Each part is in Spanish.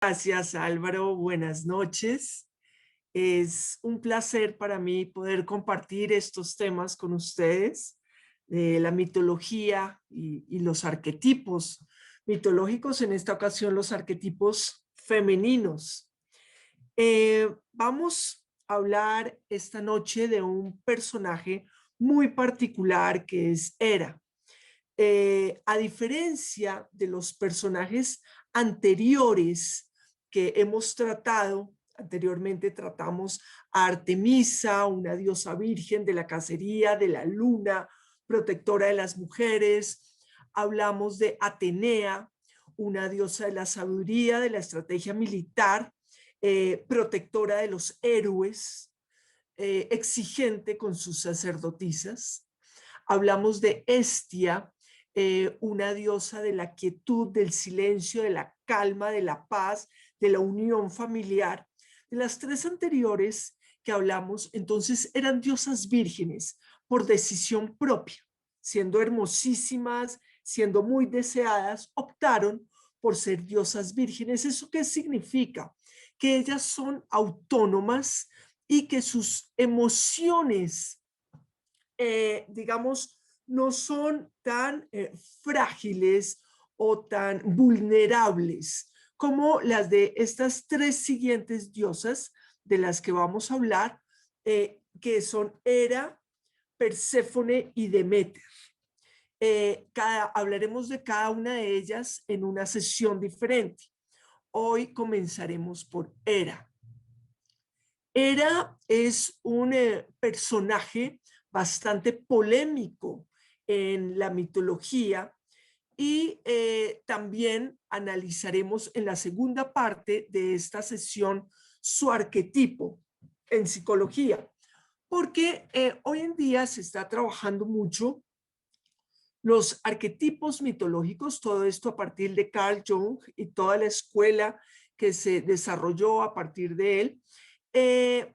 Gracias, Álvaro. Buenas noches. Es un placer para mí poder compartir estos temas con ustedes de la mitología y los arquetipos mitológicos, en esta ocasión los arquetipos femeninos. Vamos a hablar esta noche de un personaje muy particular que es Hera. A diferencia de los personajes anteriores que hemos tratado, anteriormente tratamos a Artemisa, una diosa virgen de la cacería, de la luna, protectora de las mujeres. Hablamos de Atenea, una diosa de la sabiduría, de la estrategia militar, protectora de los héroes, exigente con sus sacerdotisas. Hablamos de Hestia, una diosa de la quietud, del silencio, de la calma, de la paz, de la unión familiar. De las tres anteriores que hablamos, entonces eran diosas vírgenes por decisión propia, siendo hermosísimas, siendo muy deseadas, optaron por ser diosas vírgenes. ¿Eso qué significa? Que ellas son autónomas y que sus emociones, digamos, no son tan frágiles o tan vulnerables como las de estas tres siguientes diosas de las que vamos a hablar, que son Hera, Perséfone y Deméter. Hablaremos de cada una de ellas en una sesión diferente. Hoy comenzaremos por Hera. Hera es un personaje bastante polémico en la mitología y también analizaremos en la segunda parte de esta sesión su arquetipo en psicología, porque hoy en día se está trabajando mucho los arquetipos mitológicos, todo esto a partir de Carl Jung y toda la escuela que se desarrolló a partir de él. eh,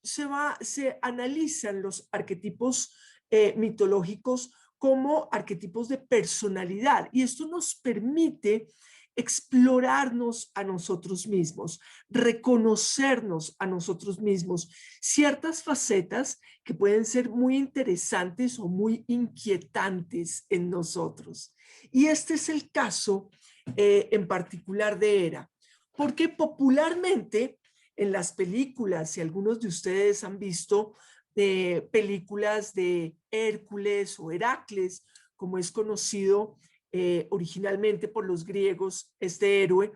se analizan los arquetipos mitológicos como arquetipos de personalidad y esto nos permite explorarnos a nosotros mismos, reconocernos a nosotros mismos, ciertas facetas que pueden ser muy interesantes o muy inquietantes en nosotros. Y este es el caso en particular de Hera, porque popularmente en las películas, si algunos de ustedes han visto películas de Hércules o Heracles, como es conocido originalmente por los griegos, este héroe,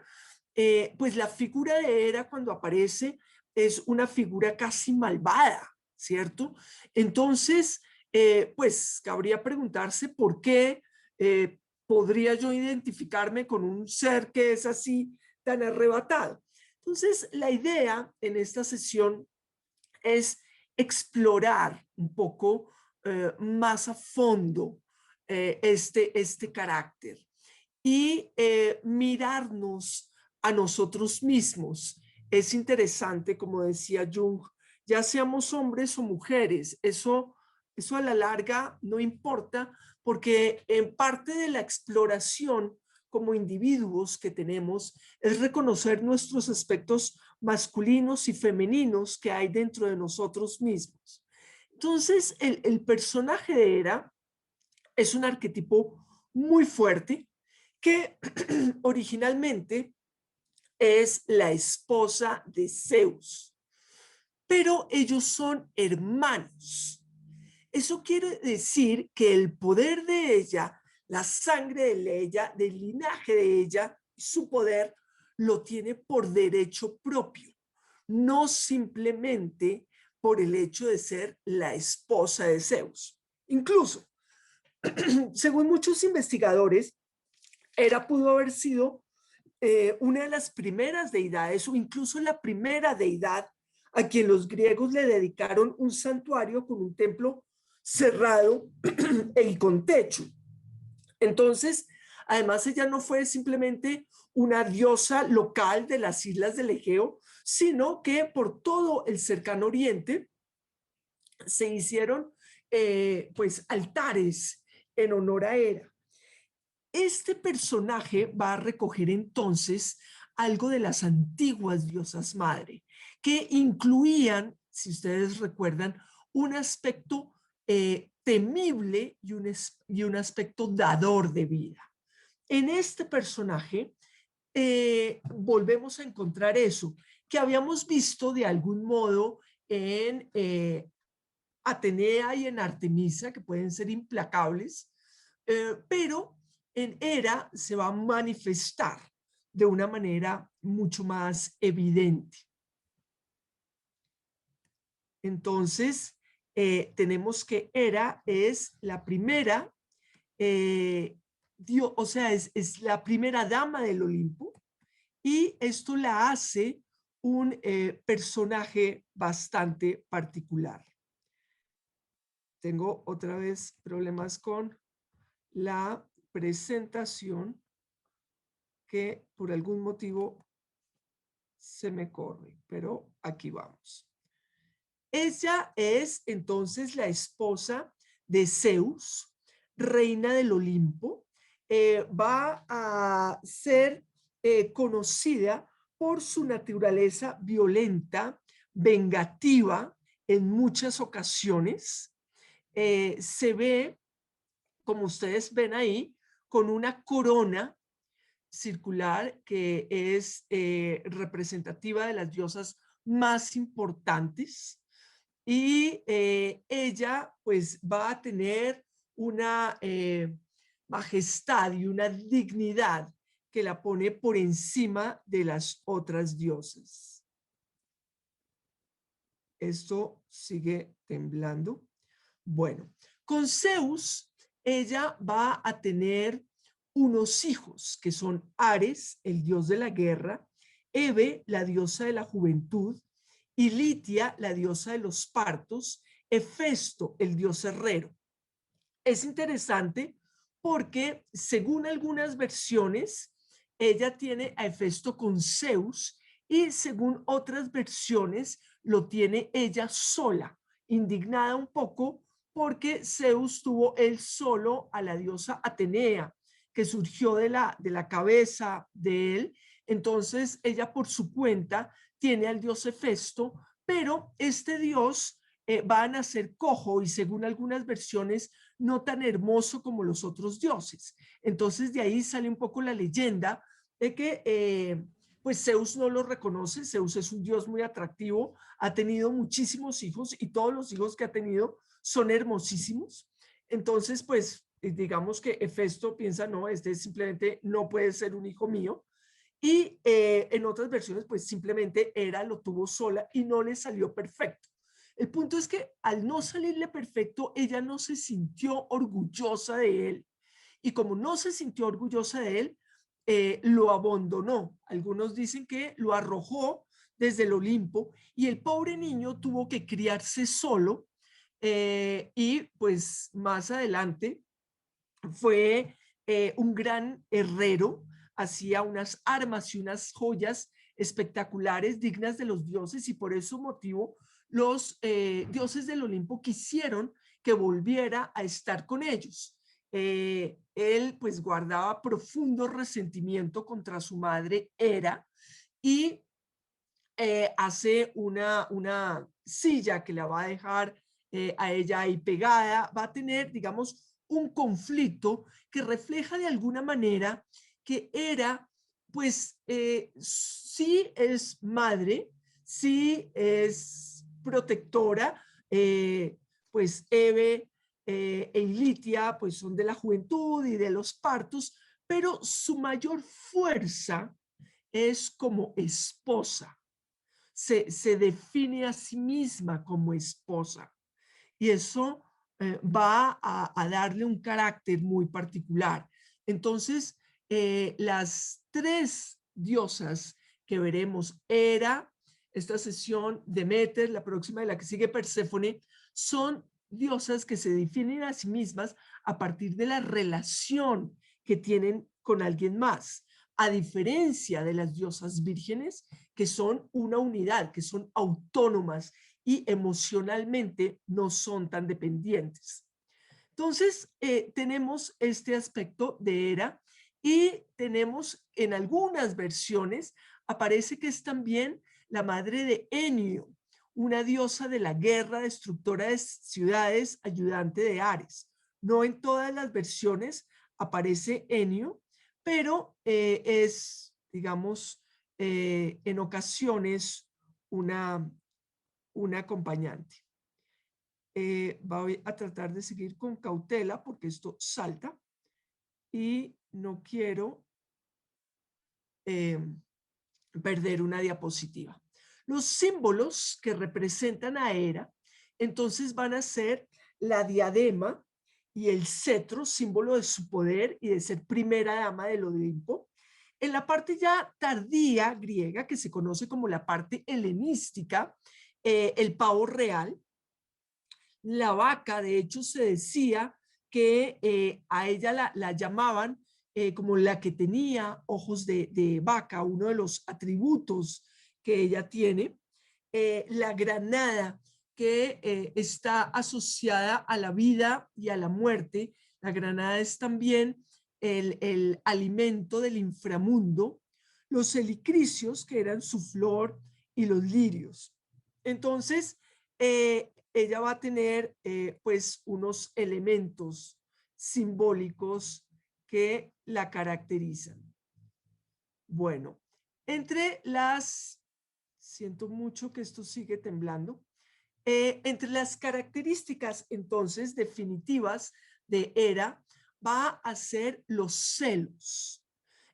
pues la figura de Hera cuando aparece es una figura casi malvada, ¿cierto? Entonces, pues cabría preguntarse por qué podría yo identificarme con un ser que es así tan arrebatado. Entonces, la idea en esta sesión es explorar un poco más a fondo este carácter y mirarnos a nosotros mismos. Es interesante, como decía Jung, ya seamos hombres o mujeres, eso a la larga no importa, porque en parte de la exploración como individuos que tenemos es reconocer nuestros aspectos masculinos y femeninos que hay dentro de nosotros mismos. Entonces, el personaje de Hera es un arquetipo muy fuerte que originalmente es la esposa de Zeus, pero ellos son hermanos. Eso quiere decir que el poder de ella, la sangre de ella, del linaje de ella, su poder lo tiene por derecho propio, no simplemente por el hecho de ser la esposa de Zeus. Incluso, según muchos investigadores, Hera pudo haber sido una de las primeras deidades o incluso la primera deidad a quien los griegos le dedicaron un santuario con un templo cerrado y con techo. Entonces, además ella no fue simplemente una diosa local de las islas del Egeo, sino que por todo el cercano oriente se hicieron pues altares en honor a Hera. Este personaje va a recoger entonces algo de las antiguas diosas madre, que incluían, si ustedes recuerdan, un aspecto temible y un aspecto dador de vida. En este personaje volvemos a encontrar eso, que habíamos visto de algún modo en Atenea y en Artemisa, que pueden ser implacables, pero en Hera se va a manifestar de una manera mucho más evidente. Entonces, tenemos que Hera es la primera, o sea, es la primera dama del Olimpo, y esto la hace un personaje bastante particular. Tengo otra vez problemas con la presentación que por algún motivo se me corre, pero aquí vamos. Ella es entonces la esposa de Zeus, reina del Olimpo. Va a ser conocida por su naturaleza violenta, vengativa en muchas ocasiones. Se ve, como ustedes ven ahí, con una corona circular que es representativa de las diosas más importantes, y ella pues va a tener una majestad y una dignidad que la pone por encima de las otras diosas. Esto sigue temblando. Bueno, con Zeus ella va a tener unos hijos que son Ares, el dios de la guerra, Hebe, la diosa de la juventud, y Litia, la diosa de los partos, Hefesto, el dios herrero. Es interesante porque, según algunas versiones, ella tiene a Hefesto con Zeus, y según otras versiones lo tiene ella sola, indignada un poco porque Zeus tuvo él solo a la diosa Atenea, que surgió de la cabeza de él. Entonces ella por su cuenta tiene al dios Hefesto, pero este dios va a nacer cojo y, según algunas versiones, no tan hermoso como los otros dioses. Entonces de ahí sale un poco la leyenda de que pues Zeus no lo reconoce. Zeus es un dios muy atractivo, ha tenido muchísimos hijos y todos los hijos que ha tenido son hermosísimos. Entonces pues digamos que Hefesto piensa, no, este simplemente no puede ser un hijo mío. Y en otras versiones pues simplemente Hera lo tuvo sola y no le salió perfecto. El punto es que al no salirle perfecto, ella no se sintió orgullosa de él. Y como no se sintió orgullosa de él, lo abandonó. Algunos dicen que lo arrojó desde el Olimpo, y el pobre niño tuvo que criarse solo, y pues más adelante fue un gran herrero, hacía unas armas y unas joyas espectaculares dignas de los dioses, y por ese motivo los dioses del Olimpo quisieron que volviera a estar con ellos. Él pues guardaba profundo resentimiento contra su madre Hera, y hace una silla que la va a dejar a ella ahí pegada. Va a tener, digamos, un conflicto que refleja de alguna manera que Hera, pues sí es madre, sí es protectora, pues Hebe e Ilitia pues son de la juventud y de los partos, pero su mayor fuerza es como esposa. Se define a sí misma como esposa, y eso va a darle un carácter muy particular. Entonces, las tres diosas que veremos, Hera, esta sesión, Demeter, la próxima de la que sigue Perséfone, son diosas que se definen a sí mismas a partir de la relación que tienen con alguien más, a diferencia de las diosas vírgenes, que son una unidad, que son autónomas y emocionalmente no son tan dependientes. Entonces, tenemos este aspecto de Hera, Y tenemos en algunas versiones, aparece que es también la madre de Enio, una diosa de la guerra, destructora de ciudades, ayudante de Ares. No en todas las versiones aparece Enio, pero digamos, en ocasiones una, una acompañante. Voy a tratar de seguir con cautela porque esto salta y no quiero eh, perder una diapositiva. Los símbolos que representan a Hera, entonces van a ser la diadema y el cetro, símbolo de su poder y de ser primera dama del Olimpo. En la parte ya tardía griega, que se conoce como la parte helenística, el pavo real, la vaca, de hecho, se decía que a ella la llamaban como la que tenía ojos de vaca, uno de los atributos que ella tiene. La granada, que está asociada a la vida y a la muerte. La granada es también el alimento del inframundo. Los helicricios, que eran su flor, y los lirios. Entonces, ella va a tener pues unos elementos simbólicos que la caracterizan. Bueno, entre las, siento mucho que esto sigue temblando, entre las características entonces definitivas de Hera va a ser los celos.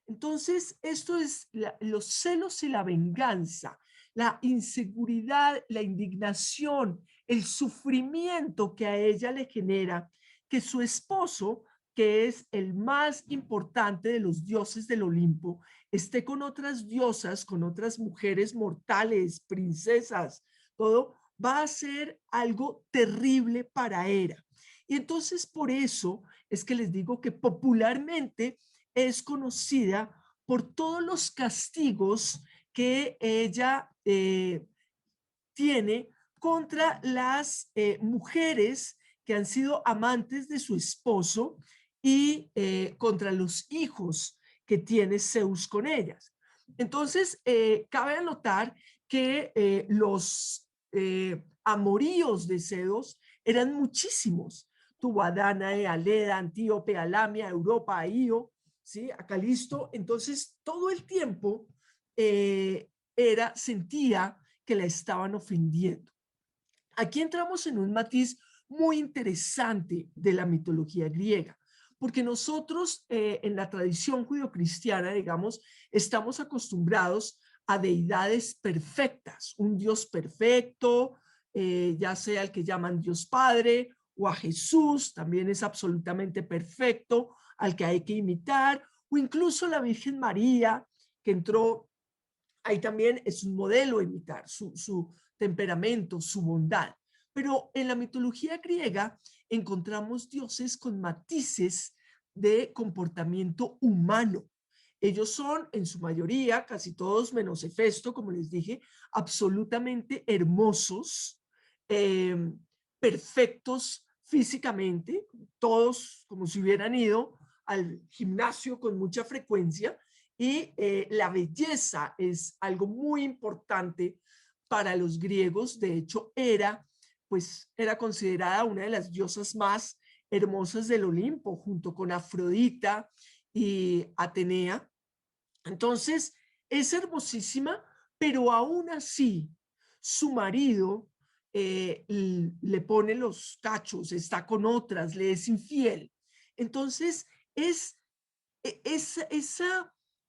Entonces, esto es los celos y la venganza, la inseguridad, la indignación, el sufrimiento que a ella le genera que su esposo, que es el más importante de los dioses del Olimpo, esté con otras diosas, con otras mujeres mortales, princesas, todo, va a ser algo terrible para Hera. Y entonces por eso es que les digo que popularmente es conocida por todos los castigos que ella tiene contra las mujeres que han sido amantes de su esposo y contra los hijos que tiene Zeus con ellas. Entonces, cabe anotar que amoríos de Zeus eran muchísimos. Tuvo a Danae, a Leda, Antíope, a Lamia, a Europa, a Io, ¿sí? A Calisto. Entonces, todo el tiempo sentía que la estaban ofendiendo. Aquí entramos en un matiz muy interesante de la mitología griega, porque nosotros en la tradición judio-cristiana, digamos, estamos acostumbrados a deidades perfectas, un Dios perfecto, ya sea el que llaman Dios Padre, o a Jesús, también es absolutamente perfecto, al que hay que imitar, o incluso la Virgen María, que entró ahí también es un modelo a imitar, su temperamento, su bondad. Pero en la mitología griega encontramos dioses con matices de comportamiento humano. Ellos son, en su mayoría, casi todos menos Hefesto, como les dije, absolutamente hermosos, eh, perfectos físicamente, todos como si hubieran ido al gimnasio con mucha frecuencia, y la belleza es algo muy importante para los griegos. De hecho, era considerada una de las diosas más hermosas del Olimpo, junto con Afrodita y Atenea. Entonces, es hermosísima, pero aún así, su marido le pone los cachos, está con otras, le es infiel. Entonces, es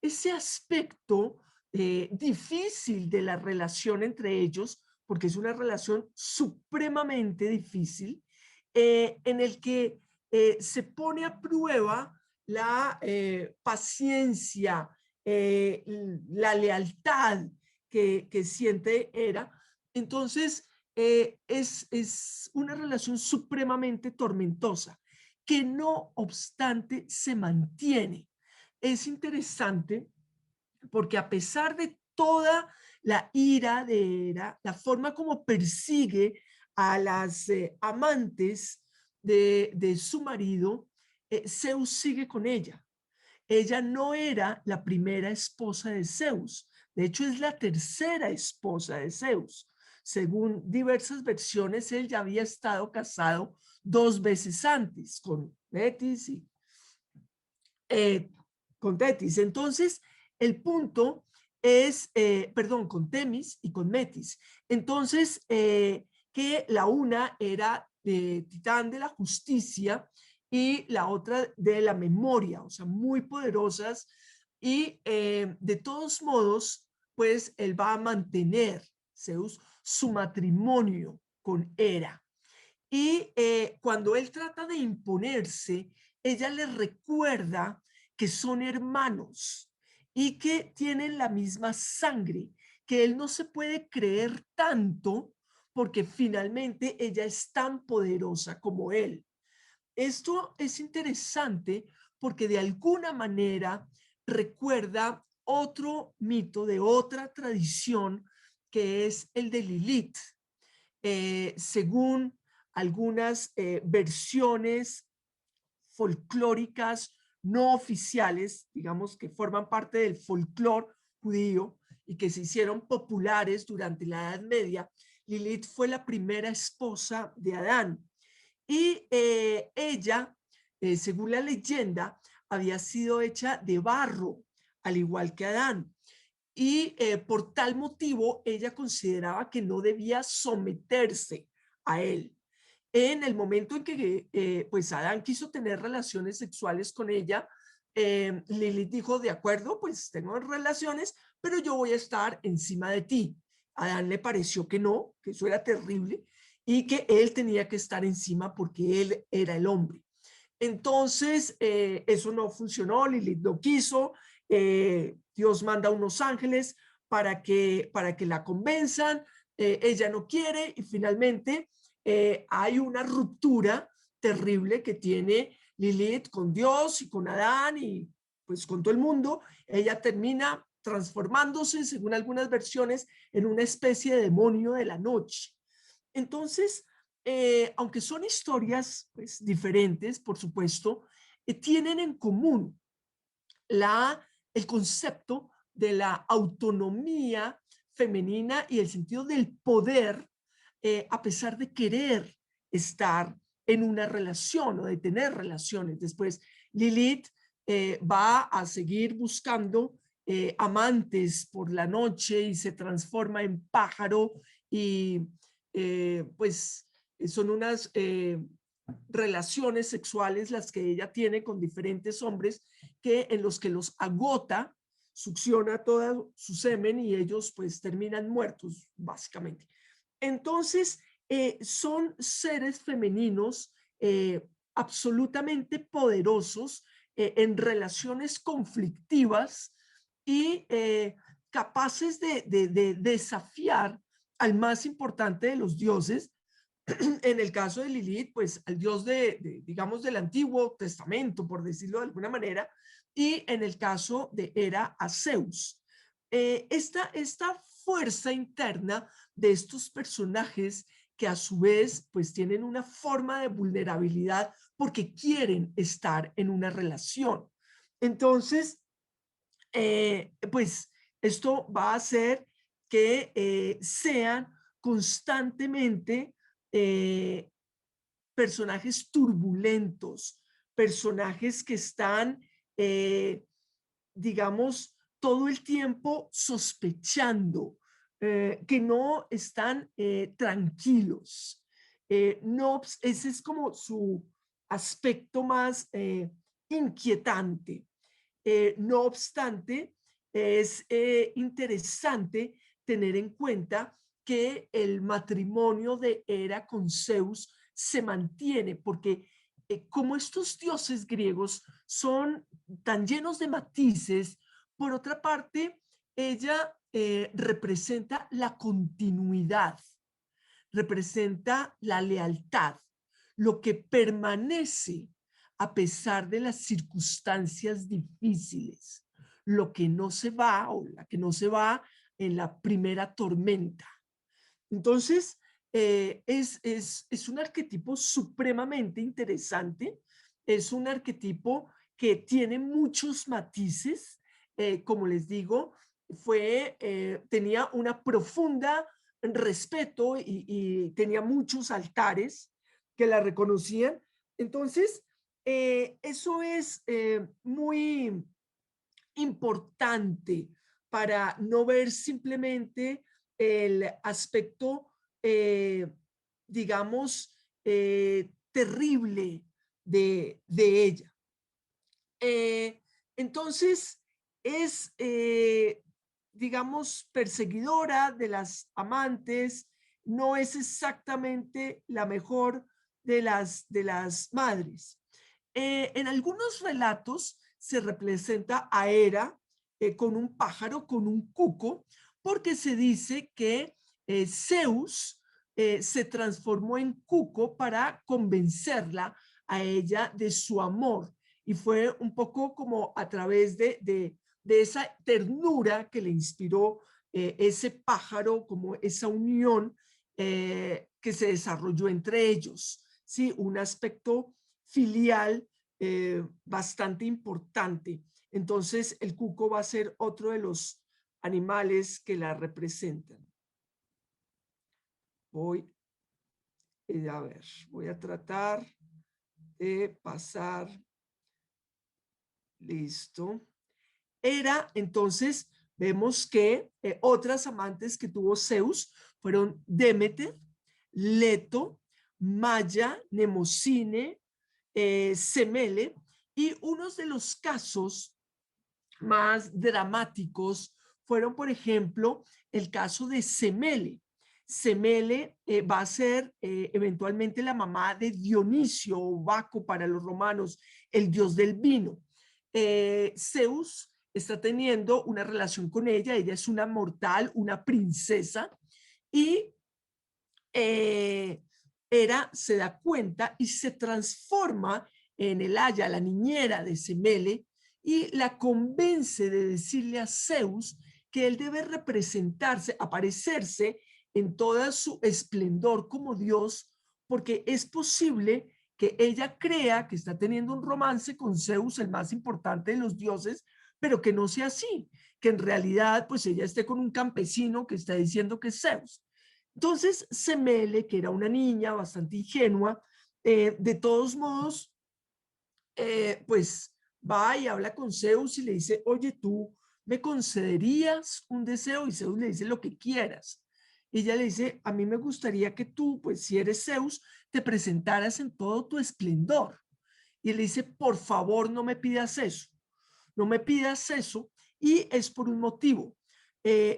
ese aspecto difícil de la relación entre ellos, porque es una relación supremamente difícil, en el que se pone a prueba la paciencia, eh, la lealtad que siente Hera. Entonces, es una relación supremamente tormentosa que no obstante se mantiene. Es interesante porque a pesar de toda la ira de Hera, la forma como persigue a las amantes de su marido, Zeus sigue con ella. ella no era la primera esposa de Zeus. De hecho, es la tercera esposa de Zeus. Según diversas versiones, él ya había estado casado 2 veces antes con Metis y eh, con Tetis. Entonces, el punto es, perdón, con Temis y con Metis. Entonces, que la una era de Titán de la justicia y la otra de la memoria, o sea, muy poderosas. Y de todos modos, pues él va a mantener, Zeus, su matrimonio con Hera. Y cuando él trata de imponerse, ella le recuerda que son hermanos y que tienen la misma sangre, que él no se puede creer tanto porque finalmente ella es tan poderosa como él. Esto es interesante porque de alguna manera recuerda otro mito de otra tradición que es el de Lilith. Según algunas versiones folclóricas no oficiales, digamos que forman parte del folclore judío y que se hicieron populares durante la Edad Media, Lilith fue la primera esposa de Adán y ella, según la leyenda, había sido hecha de barro, al igual que Adán y por tal motivo ella consideraba que no debía someterse a él. En el momento en que pues Adán quiso tener relaciones sexuales con ella, Lilith dijo, de acuerdo, pues tengo relaciones, pero yo voy a estar encima de ti. Adán le pareció que no, que eso era terrible y que él tenía que estar encima porque él era el hombre. Entonces, eso no funcionó, Lilith no quiso, Dios manda unos ángeles para que la convenzan, ella no quiere y finalmente hay una ruptura terrible que tiene Lilith con Dios y con Adán y pues con todo el mundo. Ella termina transformándose, según algunas versiones, en una especie de demonio de la noche. Entonces, aunque son historias pues, diferentes, por supuesto, tienen en común el concepto de la autonomía femenina y el sentido del poder, a pesar de querer estar en una relación o de tener relaciones. Después, Lilith va a seguir buscando amantes por la noche y se transforma en pájaro y pues son unas relaciones sexuales las que ella tiene con diferentes hombres que en los que los agota, succiona todo su semen y ellos pues terminan muertos básicamente. Entonces son seres femeninos absolutamente poderosos en relaciones conflictivas y capaces de desafiar al más importante de los dioses, en el caso de Lilith, pues al dios digamos, del Antiguo Testamento, por decirlo de alguna manera, y en el caso de Hera a Zeus. Esta fuerza interna de estos personajes que a su vez pues tienen una forma de vulnerabilidad porque quieren estar en una relación. Entonces, pues esto va a hacer que sean constantemente eh, personajes turbulentos, personajes que están, digamos, todo el tiempo sospechando, que no están tranquilos. No, ese es como su aspecto más inquietante. No obstante, es interesante tener en cuenta que el matrimonio de Hera con Zeus se mantiene, porque como estos dioses griegos son tan llenos de matices, por otra parte, ella representa la continuidad, representa la lealtad, lo que permanece a pesar de las circunstancias difíciles, lo que no se va o la que no se va en la primera tormenta. Entonces, es un arquetipo supremamente interesante, es un arquetipo que tiene muchos matices, como les digo, tenía una profunda respeto y tenía muchos altares que la reconocían. Entonces, eso es muy importante para no ver simplemente el aspecto, eh, digamos, terrible de ella. Entonces, es, digamos, perseguidora de las amantes, no es exactamente la mejor de las madres. En algunos relatos se representa a Hera con un pájaro, con un cuco, porque se dice que Zeus se transformó en cuco para convencerla a ella de su amor. Y fue un poco como a través de esa ternura que le inspiró ese pájaro, como esa unión que se desarrolló entre ellos. Sí, un aspecto filial bastante importante. Entonces, el cuco va a ser otro de los animales que la representan. Voy, a ver, voy a tratar de pasar. Listo. Era entonces, vemos que otras amantes que tuvo Zeus fueron Demeter, Leto, Maya, Nemocine, Semele, y unos de los casos más dramáticos fueron, por ejemplo, el caso de Semele. Semele va a ser eventualmente la mamá de Dionisio o Baco para los romanos, el dios del vino. Zeus está teniendo una relación con ella es una mortal, una princesa, y Hera se da cuenta y se transforma en el Haya, la niñera de Semele, y la convence de decirle a Zeus que él debe representarse, aparecerse en toda su esplendor como Dios, porque es posible que ella crea que está teniendo un romance con Zeus, el más importante de los dioses, pero que no sea así, que en realidad pues ella esté con un campesino que está diciendo que es Zeus. Entonces, Semele, que era una niña bastante ingenua, de todos modos, pues va y habla con Zeus y le dice, oye, ¿tú me concederías un deseo? Y Zeus le dice lo que quieras. Y ella le dice, a mí me gustaría que tú, pues si eres Zeus, te presentaras en todo tu esplendor. Y él le dice, por favor, no me pidas eso, no me pidas eso. Y es por un motivo.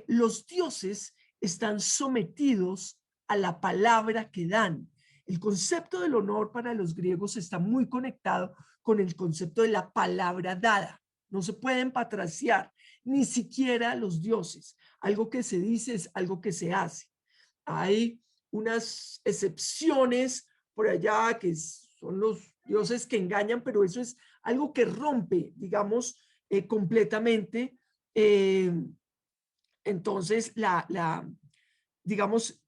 Los dioses están sometidos a la palabra que dan. El concepto del honor para los griegos está muy conectado con el concepto de la palabra dada. No se pueden patraciar, ni siquiera los dioses. Algo que se dice es algo que se hace. Hay unas excepciones por allá que son los dioses que engañan, pero eso es algo que rompe, digamos, completamente. Eh, entonces, digamos,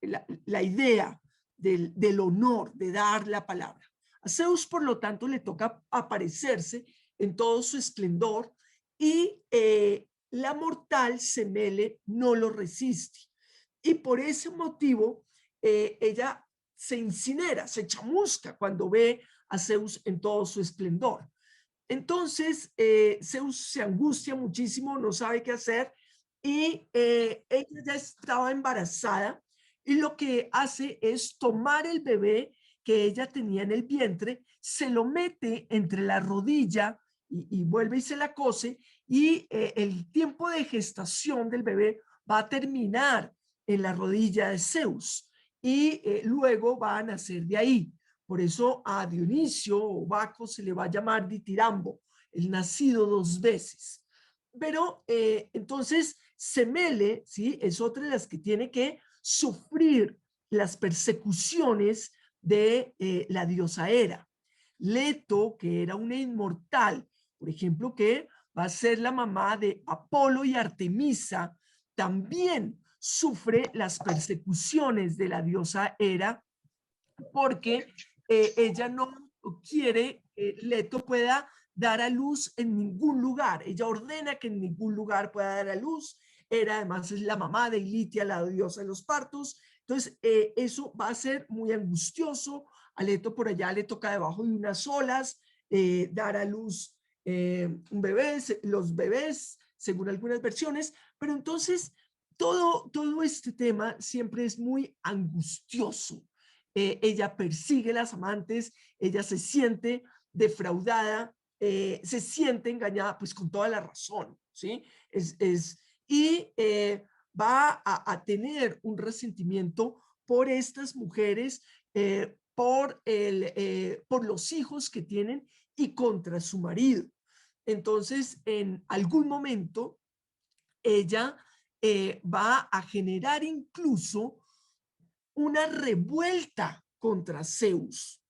la idea del honor, de dar la palabra. A Zeus, por lo tanto, le toca aparecerse en todo su esplendor y la mortal Semele no lo resiste. Y por ese motivo, ella se incinera, se chamusca cuando ve a Zeus en todo su esplendor. Entonces, Zeus se angustia muchísimo, no sabe qué hacer y ella ya estaba embarazada y lo que hace es tomar el bebé que ella tenía en el vientre, se lo mete entre la rodilla y vuelve y se la cose y el tiempo de gestación del bebé va a terminar en la rodilla de Zeus y luego va a nacer de ahí. Por eso a Dionisio o Baco se le va a llamar Ditirambo, el nacido dos veces. Pero entonces Semele, ¿sí? Es otra de las que tiene que sufrir las persecuciones de la diosa Hera. Leto, que era una inmortal, por ejemplo, que va a ser la mamá de Apolo y Artemisa, también sufre las persecuciones de la diosa Hera porque ella no quiere que Leto pueda dar a luz en ningún lugar. Ella ordena que en ningún lugar pueda dar a luz. Hera además es la mamá de Ilitia, la diosa de los partos. Entonces, eso va a ser muy angustioso. A Leto por allá le toca debajo de unas olas dar a luz un bebé, los bebés, según algunas versiones. Pero entonces, todo este tema siempre es muy angustioso. Ella persigue a las amantes, ella se siente defraudada, se siente engañada, pues con toda la razón, ¿sí? Y va a tener un resentimiento por estas mujeres, por los hijos que tienen y contra su marido. Entonces, en algún momento, ella va a generar incluso una revuelta contra Zeus,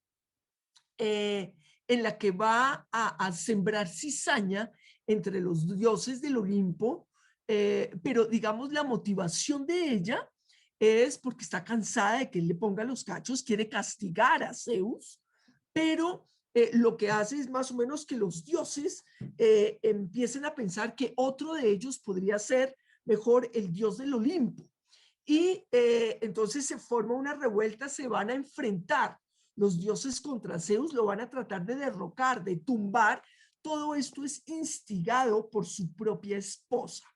eh, en la que va a sembrar cizaña entre los dioses del Olimpo, pero digamos la motivación de ella es porque está cansada de que él le ponga los cachos, quiere castigar a Zeus, pero lo que hace es más o menos que los dioses empiecen a pensar que otro de ellos podría ser mejor el dios del Olimpo. Y entonces se forma una revuelta, se van a enfrentar los dioses contra Zeus, lo van a tratar de derrocar, de tumbar. Todo esto es instigado por su propia esposa.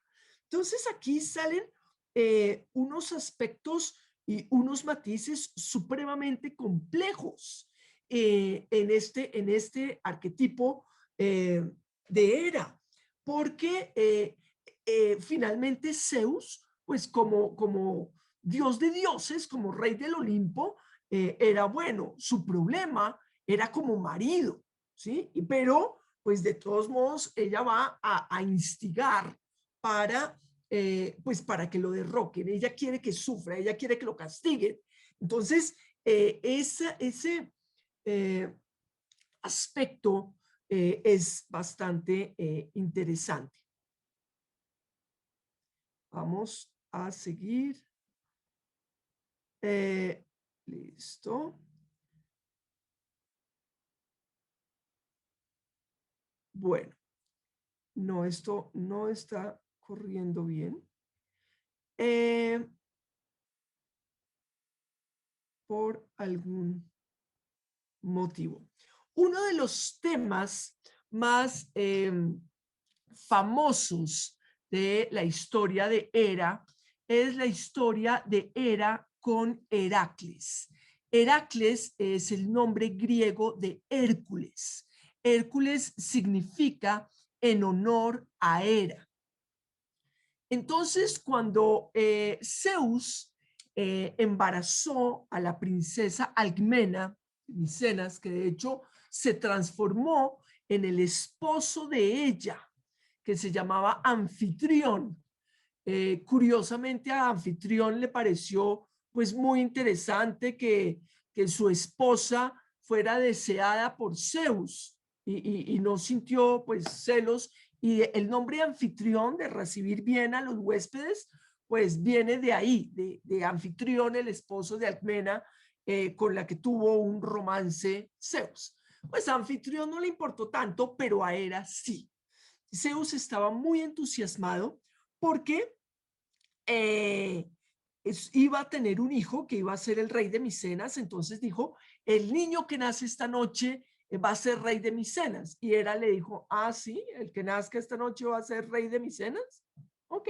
Entonces aquí salen unos aspectos y unos matices supremamente complejos en este arquetipo de Hera, porque finalmente Zeus, pues como dios de dioses, como rey del Olimpo, era bueno. Su problema era como marido, ¿sí? Pero, pues de todos modos, ella va a instigar para, pues para que lo derroquen. Ella quiere que sufra, ella quiere que lo castiguen. Entonces, ese aspecto es bastante interesante. Vamos a seguir. Listo. Bueno, no, esto no está corriendo bien. Por algún motivo. Uno de los temas más famosos de la historia de Hera es la historia de Hera con Heracles. Heracles es el nombre griego de Hércules. Hércules significa en honor a Hera. Entonces, cuando Zeus embarazó a la princesa Alcmena, Micenas, que de hecho se transformó en el esposo de ella, que se llamaba Anfitrión. Curiosamente a Anfitrión le pareció pues muy interesante que su esposa fuera deseada por Zeus y no sintió pues celos, y el nombre anfitrión, de recibir bien a los huéspedes, pues viene de ahí, de Anfitrión, el esposo de Alcmena, con la que tuvo un romance Zeus. Pues a Anfitrión no le importó tanto, pero a Hera sí. Zeus estaba muy entusiasmado porque iba a tener un hijo que iba a ser el rey de Micenas. Entonces dijo, el niño que nace esta noche va a ser rey de Micenas. Y Hera le dijo, ah, sí, el que nazca esta noche va a ser rey de Micenas. Ok.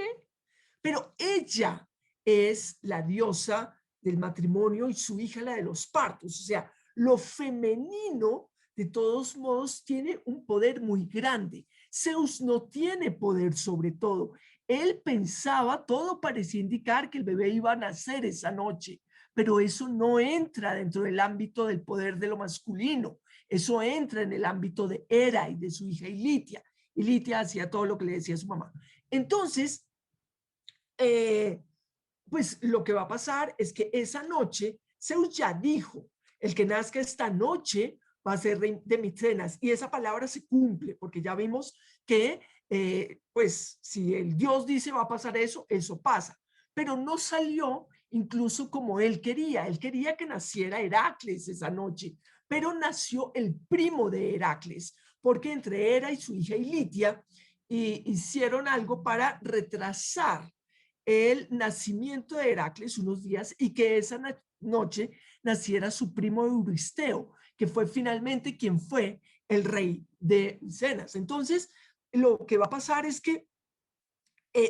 Pero ella es la diosa del matrimonio y su hija la de los partos. O sea, lo femenino de todos modos tiene un poder muy grande. Zeus no tiene poder sobre todo. Él pensaba, todo parecía indicar que el bebé iba a nacer esa noche, pero eso no entra dentro del ámbito del poder de lo masculino. Eso entra en el ámbito de Hera y de su hija Ilitia. Ilitia hacía todo lo que le decía su mamá. Entonces, pues lo que va a pasar es que esa noche Zeus ya dijo, el que nazca esta noche va a ser rey de Micenas, y esa palabra se cumple porque ya vimos que pues si el dios dice va a pasar eso, eso pasa, pero no salió incluso como él quería que naciera Heracles esa noche, pero nació el primo de Heracles, porque entre Hera y su hija Ilitia hicieron algo para retrasar el nacimiento de Heracles unos días y que esa noche naciera su primo Euristeo, que fue finalmente quien fue el rey de Micenas. Entonces, lo que va a pasar es que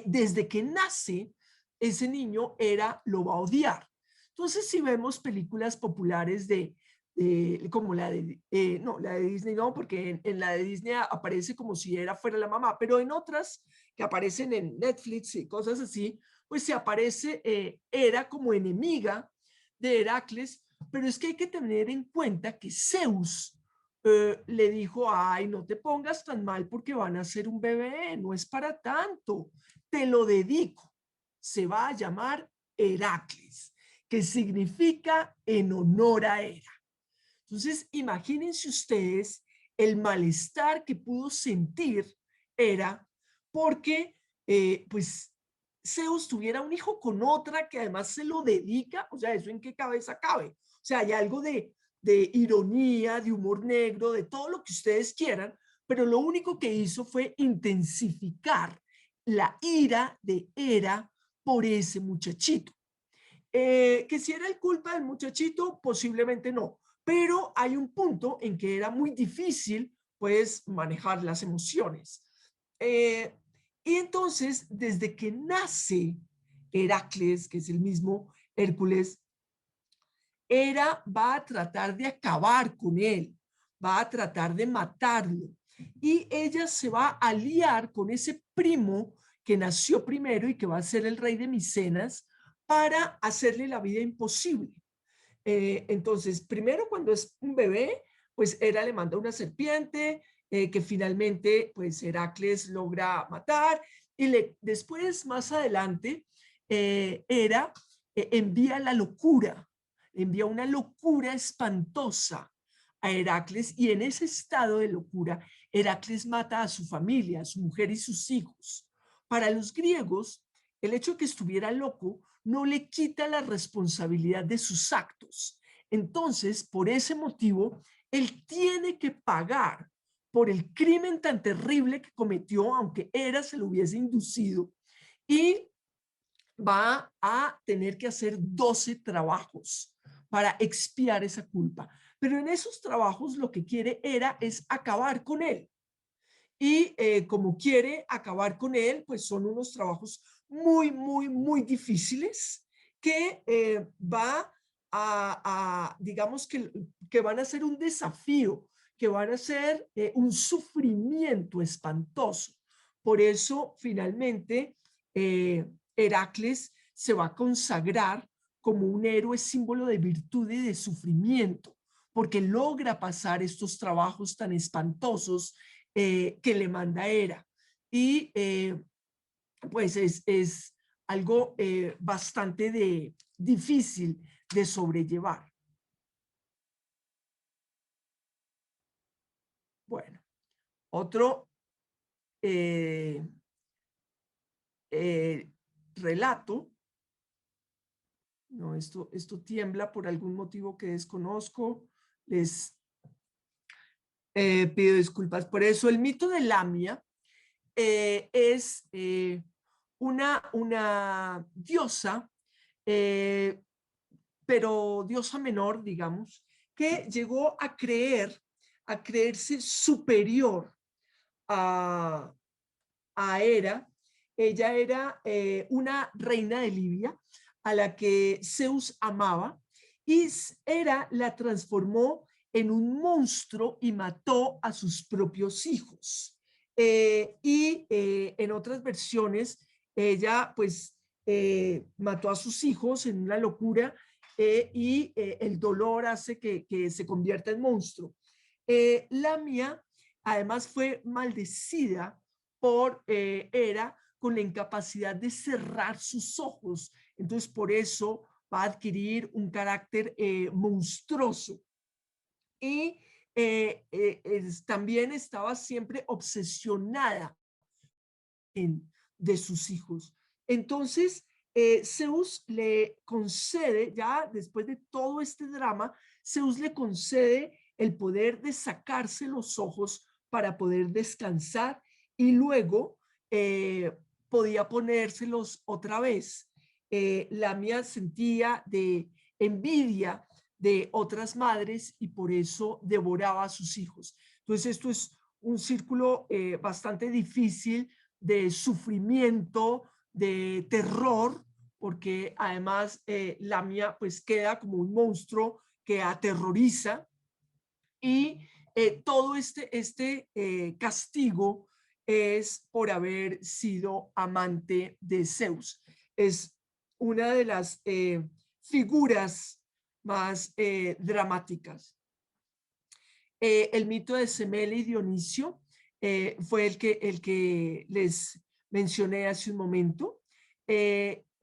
desde que nace, ese niño lo va a odiar. Entonces, si vemos películas populares como no, la de Disney no, porque en la de Disney aparece como si fuera la mamá, pero en otras que aparecen en Netflix y cosas así, pues se aparece Hera como enemiga de Heracles, pero es que hay que tener en cuenta que Zeus le dijo, ay, no te pongas tan mal porque van a ser un bebé, no es para tanto, te lo dedico. Se va a llamar Heracles, que significa en honor a Hera. Entonces, imagínense ustedes el malestar que pudo sentir Hera porque, pues, Zeus tuviera un hijo con otra que además se lo dedica, o sea, ¿eso en qué cabeza cabe? O sea, hay algo de ironía, de humor negro, de todo lo que ustedes quieran, pero lo único que hizo fue intensificar la ira de Hera por ese muchachito. Que si era el culpa del muchachito, posiblemente no, pero hay un punto en que era muy difícil, pues, manejar las emociones. Eh, y entonces, desde que nace Heracles, que es el mismo Hércules, Hera va a tratar de acabar con él, va a tratar de matarlo. Y ella se va a aliar con ese primo que nació primero y que va a ser el rey de Micenas para hacerle la vida imposible. Entonces, primero cuando es un bebé, pues Hera le manda una serpiente que finalmente pues Heracles logra matar y después más adelante Hera envía la locura, envía una locura espantosa a Heracles y en ese estado de locura Heracles mata a su familia, a su mujer y sus hijos. Para los griegos, el hecho de que estuviera loco no le quita la responsabilidad de sus actos. Entonces, por ese motivo, él tiene que pagar por el crimen tan terrible que cometió, aunque Hera se lo hubiese inducido, y va a tener que hacer 12 trabajos para expiar esa culpa. Pero en esos trabajos lo que quiere Hera es acabar con él. Y como quiere acabar con él, pues son unos trabajos muy, muy, muy difíciles que va digamos que van a ser un desafío, que van a ser un sufrimiento espantoso. Por eso, finalmente, Heracles se va a consagrar como un héroe símbolo de virtud y de sufrimiento, porque logra pasar estos trabajos tan espantosos que le manda Hera. Y pues es algo bastante difícil de sobrellevar. Bueno, otro eh, eh, relato, no, esto tiembla por algún motivo que desconozco, les pido disculpas por eso. El mito de Lamia es una diosa, eh, pero diosa menor, digamos, que llegó a creerse superior a, a Hera. Ella era una reina de Libia a la que Zeus amaba y Hera la transformó en un monstruo y mató a sus propios hijos. En otras versiones, ella pues mató a sus hijos en una locura el dolor hace que se convierta en monstruo. Lamia además fue maldecida por Hera con la incapacidad de cerrar sus ojos. Entonces, por eso va a adquirir un carácter monstruoso. Y también estaba siempre obsesionada de sus hijos. Entonces, Zeus le concede, ya después de todo este drama, Zeus le concede el poder de sacarse los ojos para poder descansar y luego podía ponérselos otra vez. Lamia sentía de envidia de otras madres y por eso devoraba a sus hijos. Entonces esto es un círculo bastante difícil de sufrimiento, de terror, porque además Lamia pues queda como un monstruo que aterroriza y todo este castigo es por haber sido amante de Zeus. Es una de las figuras más dramáticas. El mito de Semele y Dionisio fue el que les mencioné hace un momento.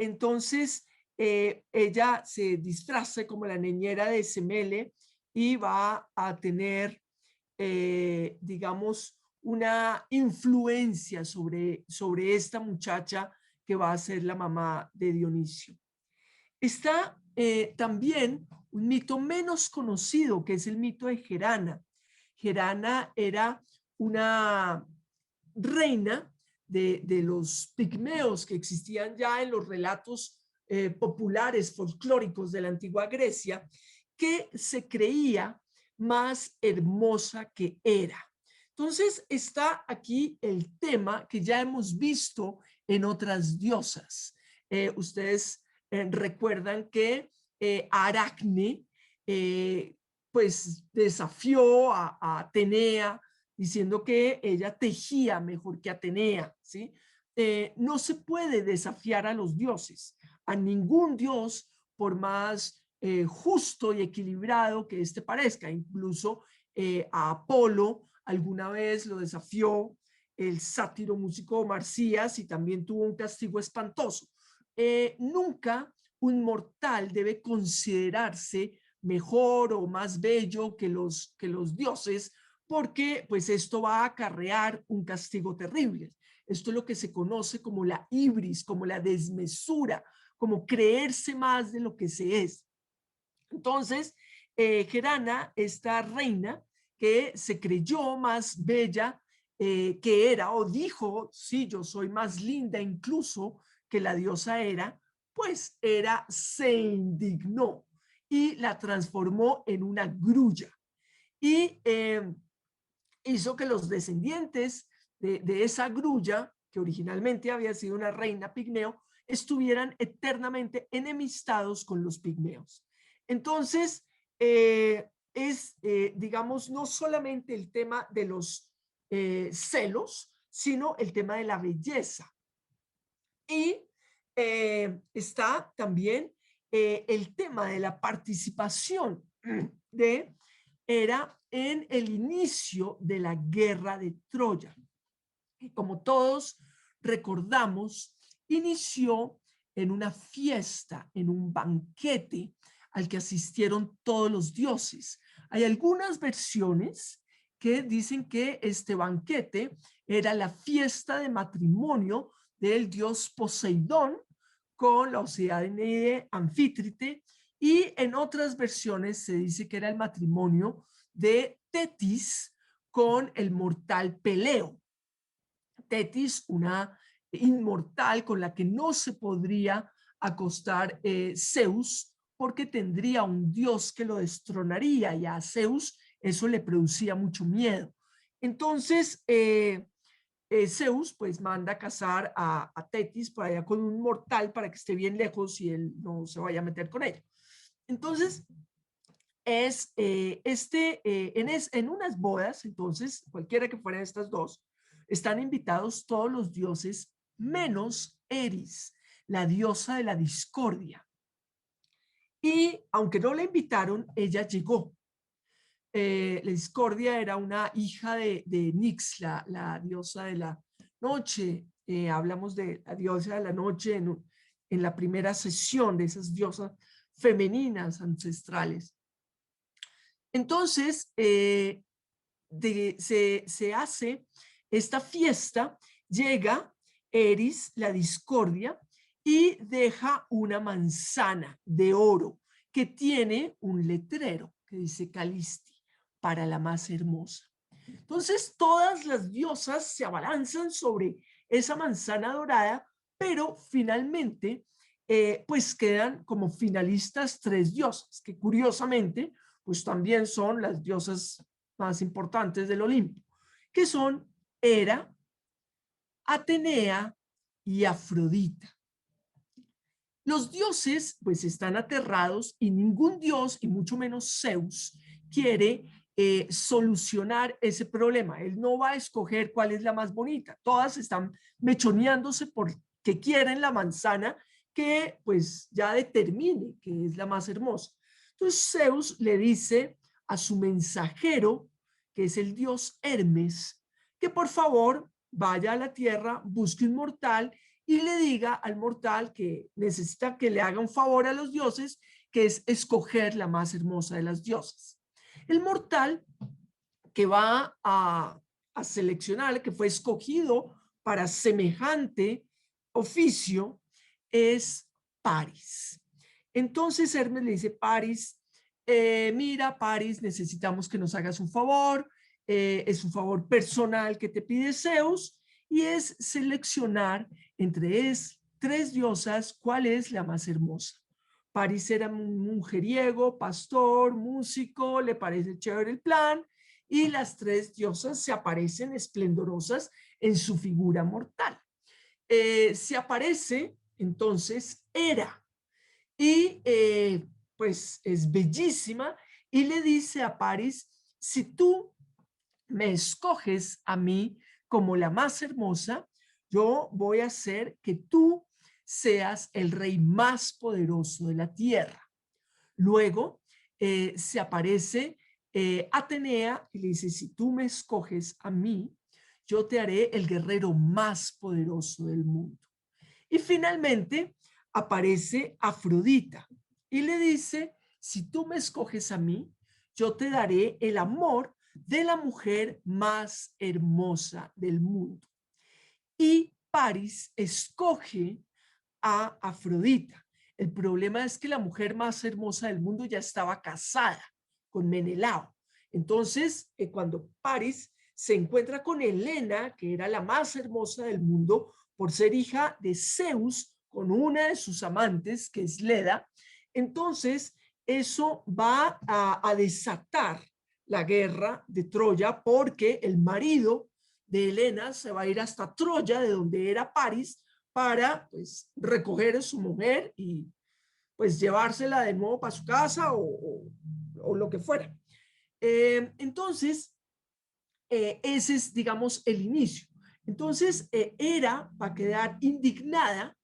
Entonces, ella se disfraza como la niñera de Semele y va a tener, digamos, una influencia sobre esta muchacha que va a ser la mamá de Dionisio. Está también un mito menos conocido, que es el mito de Gerana. Gerana era una reina de los pigmeos que existían ya en los relatos populares, folclóricos de la antigua Grecia, que se creía más hermosa que era. Entonces está aquí el tema que ya hemos visto en otras diosas. Ustedes recuerdan que Aracne pues desafió a Atenea diciendo que ella tejía mejor que Atenea, ¿sí? No se puede desafiar a los dioses, a ningún dios, por más justo y equilibrado que éste parezca. Incluso a Apolo alguna vez lo desafió el sátiro músico Marcías y también tuvo un castigo espantoso. Nunca un mortal debe considerarse mejor o más bello que los dioses, porque pues esto va a acarrear un castigo terrible. Esto es lo que se conoce como la ibris, como la desmesura, como creerse más de lo que se es. Entonces, Gerana, esta reina que se creyó más bella que era, o dijo, sí, yo soy más linda incluso que la diosa Hera, pues Hera se indignó y la transformó en una grulla. Y hizo que los descendientes de esa grulla, que originalmente había sido una reina pigmeo, estuvieran eternamente enemistados con los pigmeos. Entonces, digamos, no solamente el tema de los celos, sino el tema de la belleza. Y está también el tema de la participación de Hera en el inicio de la guerra de Troya. Y como todos recordamos, inició en una fiesta, en un banquete al que asistieron todos los dioses. Hay algunas versiones que dicen que este banquete era la fiesta de matrimonio del dios Poseidón con la Oceánide Anfítrite, y en otras versiones se dice que era el matrimonio de Tetis con el mortal Peleo. Tetis, una inmortal con la que no se podría acostar Zeus, porque tendría un dios que lo destronaría, y a Zeus eso le producía mucho miedo. Entonces, Zeus pues manda a cazar a Tetis por allá con un mortal para que esté bien lejos y él no se vaya a meter con ella. Entonces, en unas bodas, entonces, cualquiera que fuera de estas dos, están invitados todos los dioses menos Eris, la diosa de la discordia. Y aunque no la invitaron, ella llegó. La discordia era una hija de Nix, la diosa de la noche. Hablamos de la diosa de la noche en la primera sesión de esas diosas femeninas ancestrales. Entonces, se hace esta fiesta, llega Eris, la discordia, y deja una manzana de oro que tiene un letrero que dice Calisti, para la más hermosa. Entonces, todas las diosas se abalanzan sobre esa manzana dorada, pero finalmente, pues quedan como finalistas tres diosas, que curiosamente, pues también son las diosas más importantes del Olimpo, que son Hera, Atenea y Afrodita. Los dioses pues están aterrados y ningún dios, y mucho menos Zeus, quiere solucionar ese problema. Él no va a escoger cuál es la más bonita. Todas están mechoneándose porque quieren la manzana que pues ya determine que es la más hermosa. Entonces Zeus le dice a su mensajero, que es el dios Hermes, que por favor vaya a la tierra, busque un mortal y le diga al mortal que necesita que le haga un favor a los dioses, que es escoger la más hermosa de las diosas. El mortal que va a seleccionar, que fue escogido para semejante oficio, es Paris. Entonces Hermes le dice, Paris, mira, Paris, necesitamos que nos hagas un favor, es un favor personal que te pide Zeus, y es seleccionar entre tres diosas cuál es la más hermosa. Paris era un mujeriego, pastor, músico, le parece chévere el plan, y las tres diosas se aparecen esplendorosas en su figura mortal. Se aparece entonces Hera, y pues es bellísima, y le dice a Paris, si tú me escoges a mí como la más hermosa, yo voy a hacer que tú seas el rey más poderoso de la tierra. Luego se aparece Atenea y le dice, si tú me escoges a mí, yo te haré el guerrero más poderoso del mundo. Y finalmente aparece Afrodita y le dice, si tú me escoges a mí, yo te daré el amor de la mujer más hermosa del mundo. Y Paris escoge a Afrodita. El problema es que la mujer más hermosa del mundo ya estaba casada con Menelao. Entonces, cuando Paris se encuentra con Helena, que era la más hermosa del mundo, por ser hija de Zeus, con una de sus amantes, que es Leda, entonces eso va a desatar la guerra de Troya, porque el marido de Helena se va a ir hasta Troya, de donde era Paris, para pues recoger a su mujer y pues llevársela de nuevo para su casa o lo que fuera. Entonces, ese es, digamos, el inicio. Entonces, Hera va a quedar indignada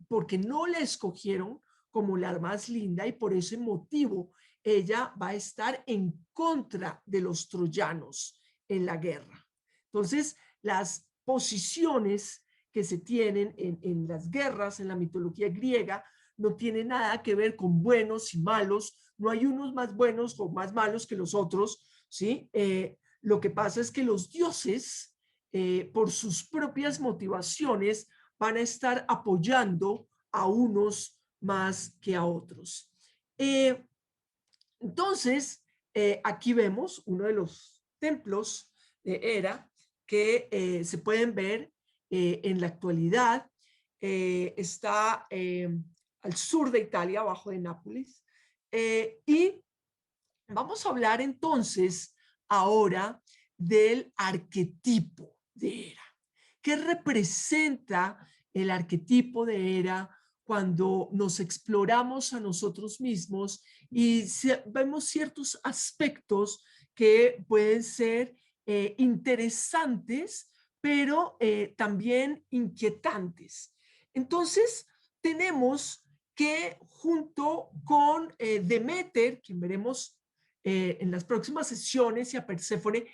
porque no la escogieron como la más linda, y por ese motivo ella va a estar en contra de los troyanos en la guerra. Entonces, las posiciones que se tienen en las guerras, en la mitología griega, no tienen nada que ver con buenos y malos, no hay unos más buenos o más malos que los otros, ¿sí? Lo que pasa es que los dioses, por sus propias motivaciones, van a estar apoyando a unos más que a otros. Eh, entonces, aquí vemos uno de los templos de Hera que se pueden ver en la actualidad. Está al sur de Italia, abajo de Nápoles. Y vamos a hablar entonces ahora del arquetipo de Hera. ¿Qué representa el arquetipo de Hera cuando nos exploramos a nosotros mismos y vemos ciertos aspectos que pueden ser interesantes, pero también inquietantes? Entonces, tenemos que junto con Demeter, quien veremos en las próximas sesiones, y a Perséfone,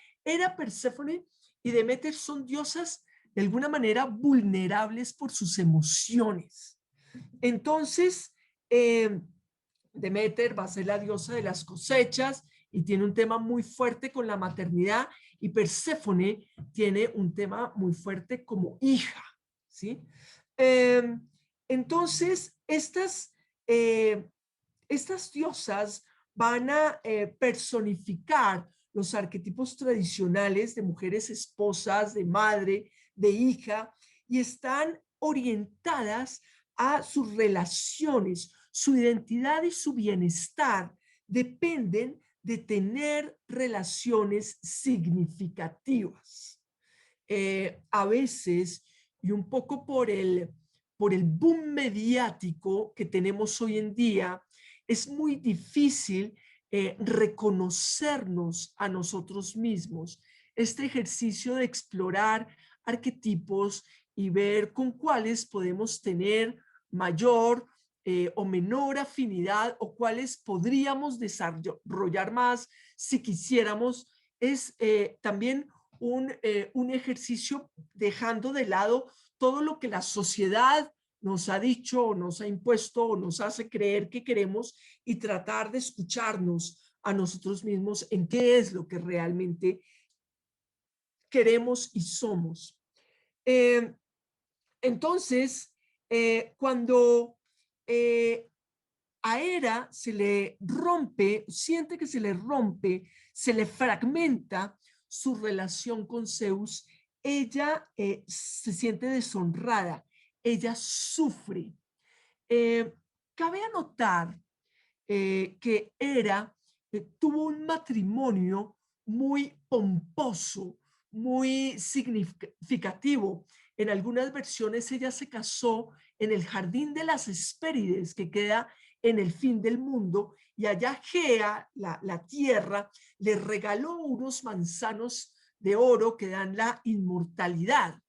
Perséfone y Demeter son diosas de alguna manera vulnerables por sus emociones. Entonces, Demeter va a ser la diosa de las cosechas y tiene un tema muy fuerte con la maternidad, y Perséfone tiene un tema muy fuerte como hija, ¿sí? Eh, entonces, estas diosas van a personificar los arquetipos tradicionales de mujeres esposas, de madre, de hija, y están orientadas a sus relaciones, su identidad y su bienestar dependen de tener relaciones significativas. A veces, y un poco por el boom mediático que tenemos hoy en día, es muy difícil reconocernos a nosotros mismos. Este ejercicio de explorar arquetipos y ver con cuáles podemos tener mayor o menor afinidad o cuáles podríamos desarrollar más si quisiéramos, es también un ejercicio dejando de lado todo lo que la sociedad nos ha dicho o nos ha impuesto o nos hace creer que queremos y tratar de escucharnos a nosotros mismos en qué es lo que realmente queremos y somos. Eh, entonces, cuando a Hera se le rompe, siente que se le rompe, se le fragmenta su relación con Zeus, ella se siente deshonrada, ella sufre. Eh, Cabe anotar que Hera tuvo un matrimonio muy pomposo, muy significativo. En algunas versiones ella se casó en el jardín de las Hespérides, que queda en el fin del mundo, y allá Gea, la tierra, le regaló unos manzanos de oro que dan la inmortalidad.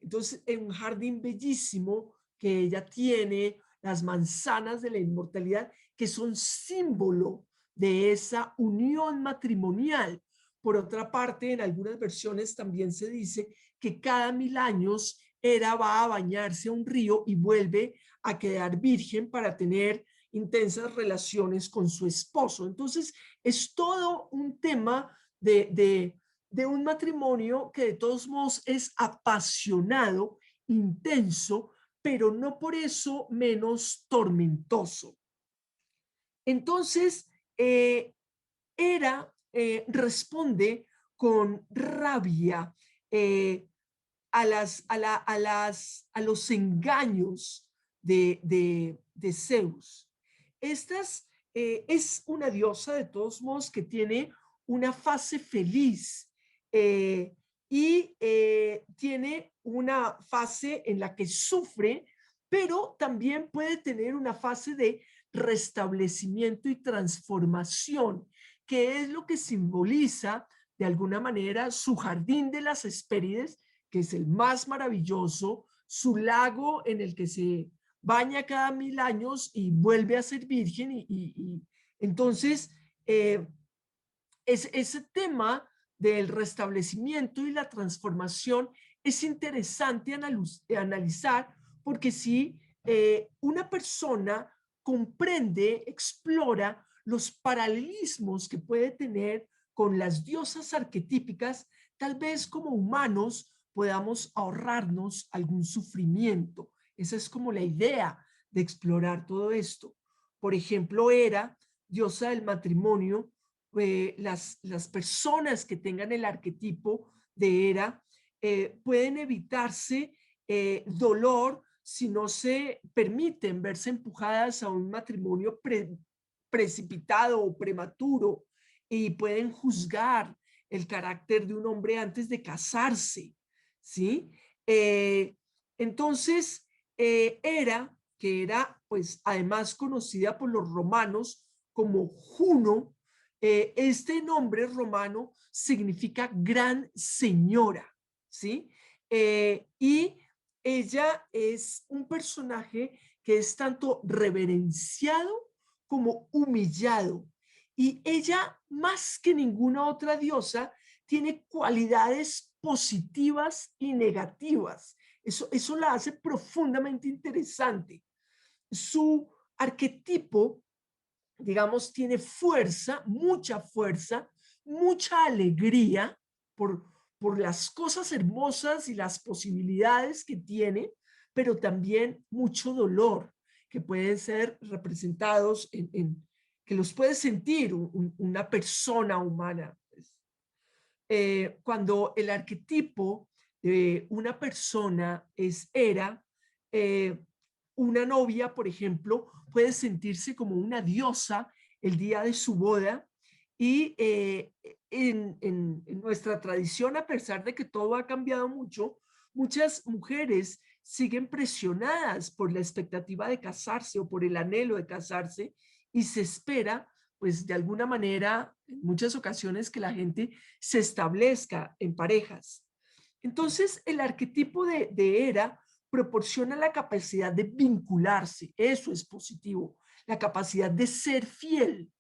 Entonces, en un jardín bellísimo que ella tiene, las manzanas de la inmortalidad, que son símbolo de esa unión matrimonial. Por otra parte, en algunas versiones también se dice que cada 1000 años Hera va a bañarse a un río y vuelve a quedar virgen para tener intensas relaciones con su esposo. Entonces, es todo un tema de un matrimonio que de todos modos es apasionado, intenso, pero no por eso menos tormentoso. Entonces, Hera responde con rabia a los engaños de Zeus. Es una diosa de todos modos que tiene una fase feliz y tiene una fase en la que sufre, pero también puede tener una fase de restablecimiento y transformación, que es lo que simboliza de alguna manera su jardín de las Hespérides, que es el más maravilloso, su lago en el que se baña cada 1000 años y vuelve a ser virgen. Entonces, ese tema del restablecimiento y la transformación es interesante analizar porque si una persona comprende, explora los paralelismos que puede tener con las diosas arquetípicas, tal vez como humanos podamos ahorrarnos algún sufrimiento. Esa es como la idea de explorar todo esto. Por ejemplo, Hera, diosa del matrimonio, las personas que tengan el arquetipo de Hera pueden evitarse dolor si no se permiten verse empujadas a un matrimonio precipitado o prematuro y pueden juzgar el carácter de un hombre antes de casarse, ¿sí? Entonces, Hera, que era pues además conocida por los romanos como Juno, este nombre romano significa gran señora, ¿sí? Y ella es un personaje que es tanto reverenciado como humillado. Y ella, más que ninguna otra diosa, tiene cualidades positivas y negativas. Eso la hace profundamente interesante. Su arquetipo, digamos, tiene fuerza, mucha alegría por, por las cosas hermosas y las posibilidades que tiene, pero también mucho dolor que pueden ser representados que los puede sentir una persona humana. cuando el arquetipo de una persona es Hera, eh, una novia, por ejemplo, puede sentirse como una diosa el día de su boda y en nuestra tradición, a pesar de que todo ha cambiado mucho, muchas mujeres siguen presionadas por la expectativa de casarse o por el anhelo de casarse y se espera, pues de alguna manera, en muchas ocasiones, que la gente se establezca en parejas. Entonces, el arquetipo de Hera proporciona la capacidad de vincularse, eso es positivo, la capacidad de ser fiel.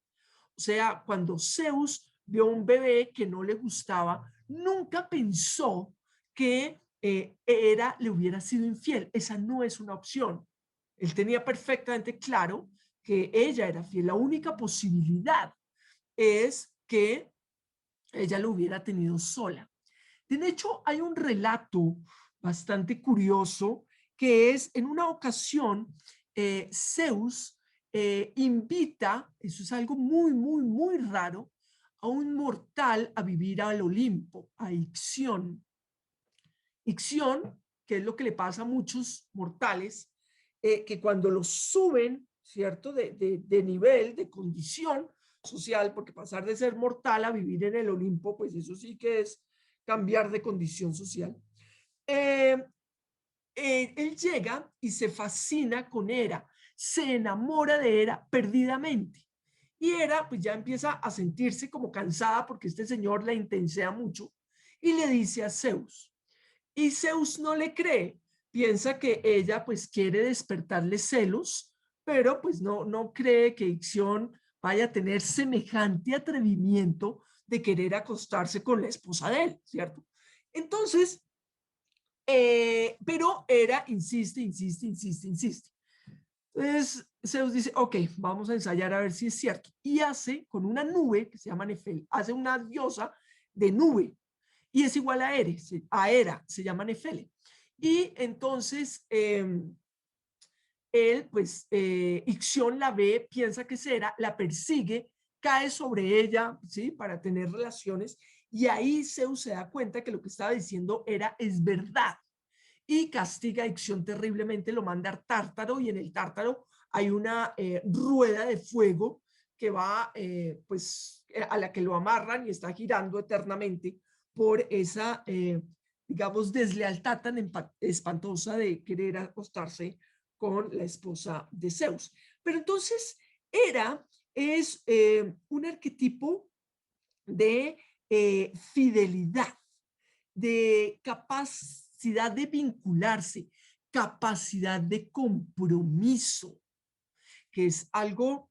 O sea, cuando Zeus vio un bebé que no le gustaba, nunca pensó que Hera le hubiera sido infiel. Esa no es una opción. Él tenía perfectamente claro que ella era fiel. La única posibilidad es que ella lo hubiera tenido sola. De hecho, hay un relato bastante curioso que es en una ocasión Zeus invita, eso es algo muy, muy, muy raro, a un mortal a vivir al Olimpo, a Ixión. Ixión, que es lo que le pasa a muchos mortales, que cuando los suben, ¿cierto? De nivel, de condición social, porque pasar de ser mortal a vivir en el Olimpo, pues eso sí que es cambiar de condición social. Eh, Él llega y se fascina con Hera, se enamora de Hera perdidamente. Y Hera pues ya empieza a sentirse como cansada porque este señor la intensea mucho y le dice a Zeus, y Zeus no le cree, piensa que ella pues quiere despertarle celos, pero pues no cree que Ixión vaya a tener semejante atrevimiento de querer acostarse con la esposa de él, ¿cierto? Entonces, pero Hera insiste, insiste, insiste, insiste. Entonces Zeus dice, ok, vamos a ensayar a ver si es cierto. Y hace con una nube que se llama Nefel, hace una diosa de nube y es igual a Hera, se llama Nefele. Y entonces él, pues, Ixión la ve, piensa que es Hera, la persigue, cae sobre ella, ¿sí? Para tener relaciones, y ahí Zeus se da cuenta que lo que estaba diciendo Hera es verdad, y castiga a Ixión terriblemente, lo manda al Tártaro, y en el Tártaro hay una rueda de fuego que va, pues, a la que lo amarran y está girando eternamente por esa, digamos, deslealtad tan espantosa de querer acostarse con la esposa de Zeus. Pero entonces, Hera es un arquetipo de fidelidad, de capacidad de vincularse, capacidad de compromiso, que es algo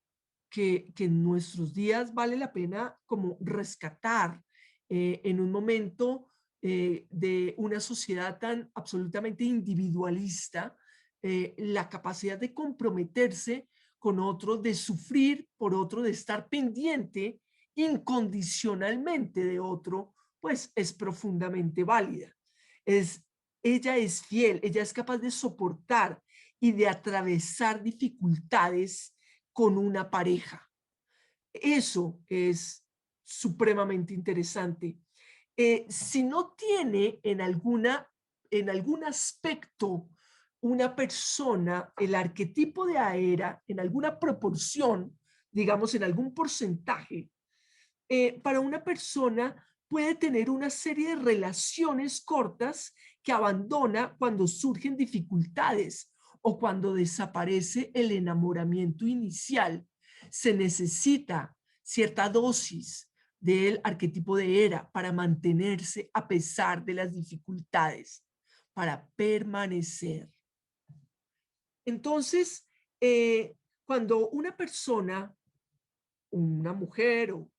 que en nuestros días vale la pena como rescatar en un momento de una sociedad tan absolutamente individualista, la capacidad de comprometerse con otro, de sufrir por otro, de estar pendiente incondicionalmente de otro, pues es profundamente válida. Es, ella es fiel, ella es capaz de soportar y de atravesar dificultades con una pareja. Eso es supremamente interesante. Si no tiene en algún aspecto una persona el arquetipo de Aera, en alguna proporción, digamos en algún porcentaje, para una persona puede tener una serie de relaciones cortas que abandona cuando surgen dificultades o cuando desaparece el enamoramiento inicial. Se necesita cierta dosis del arquetipo de Hera para mantenerse a pesar de las dificultades, para permanecer. Entonces, cuando una persona, una mujer o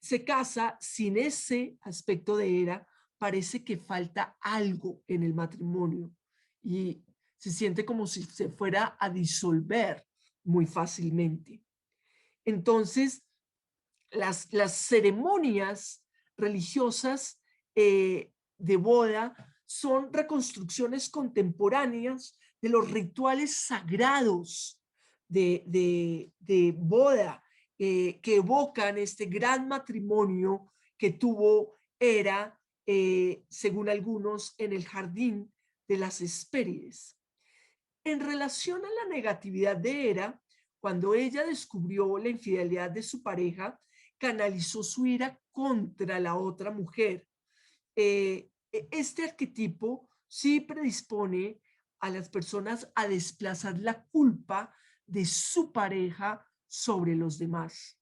se casa sin ese aspecto de Hera, parece que falta algo en el matrimonio y se siente como si se fuera a disolver muy fácilmente. Entonces, las ceremonias religiosas de boda son reconstrucciones contemporáneas de los rituales sagrados de boda que evocan este gran matrimonio que tuvo Hera, según algunos, en el jardín de las Hespérides. En relación a la negatividad de Hera, cuando ella descubrió la infidelidad de su pareja, canalizó su ira contra la otra mujer. Este arquetipo sí predispone a las personas a desplazar la culpa de su pareja sobre los demás.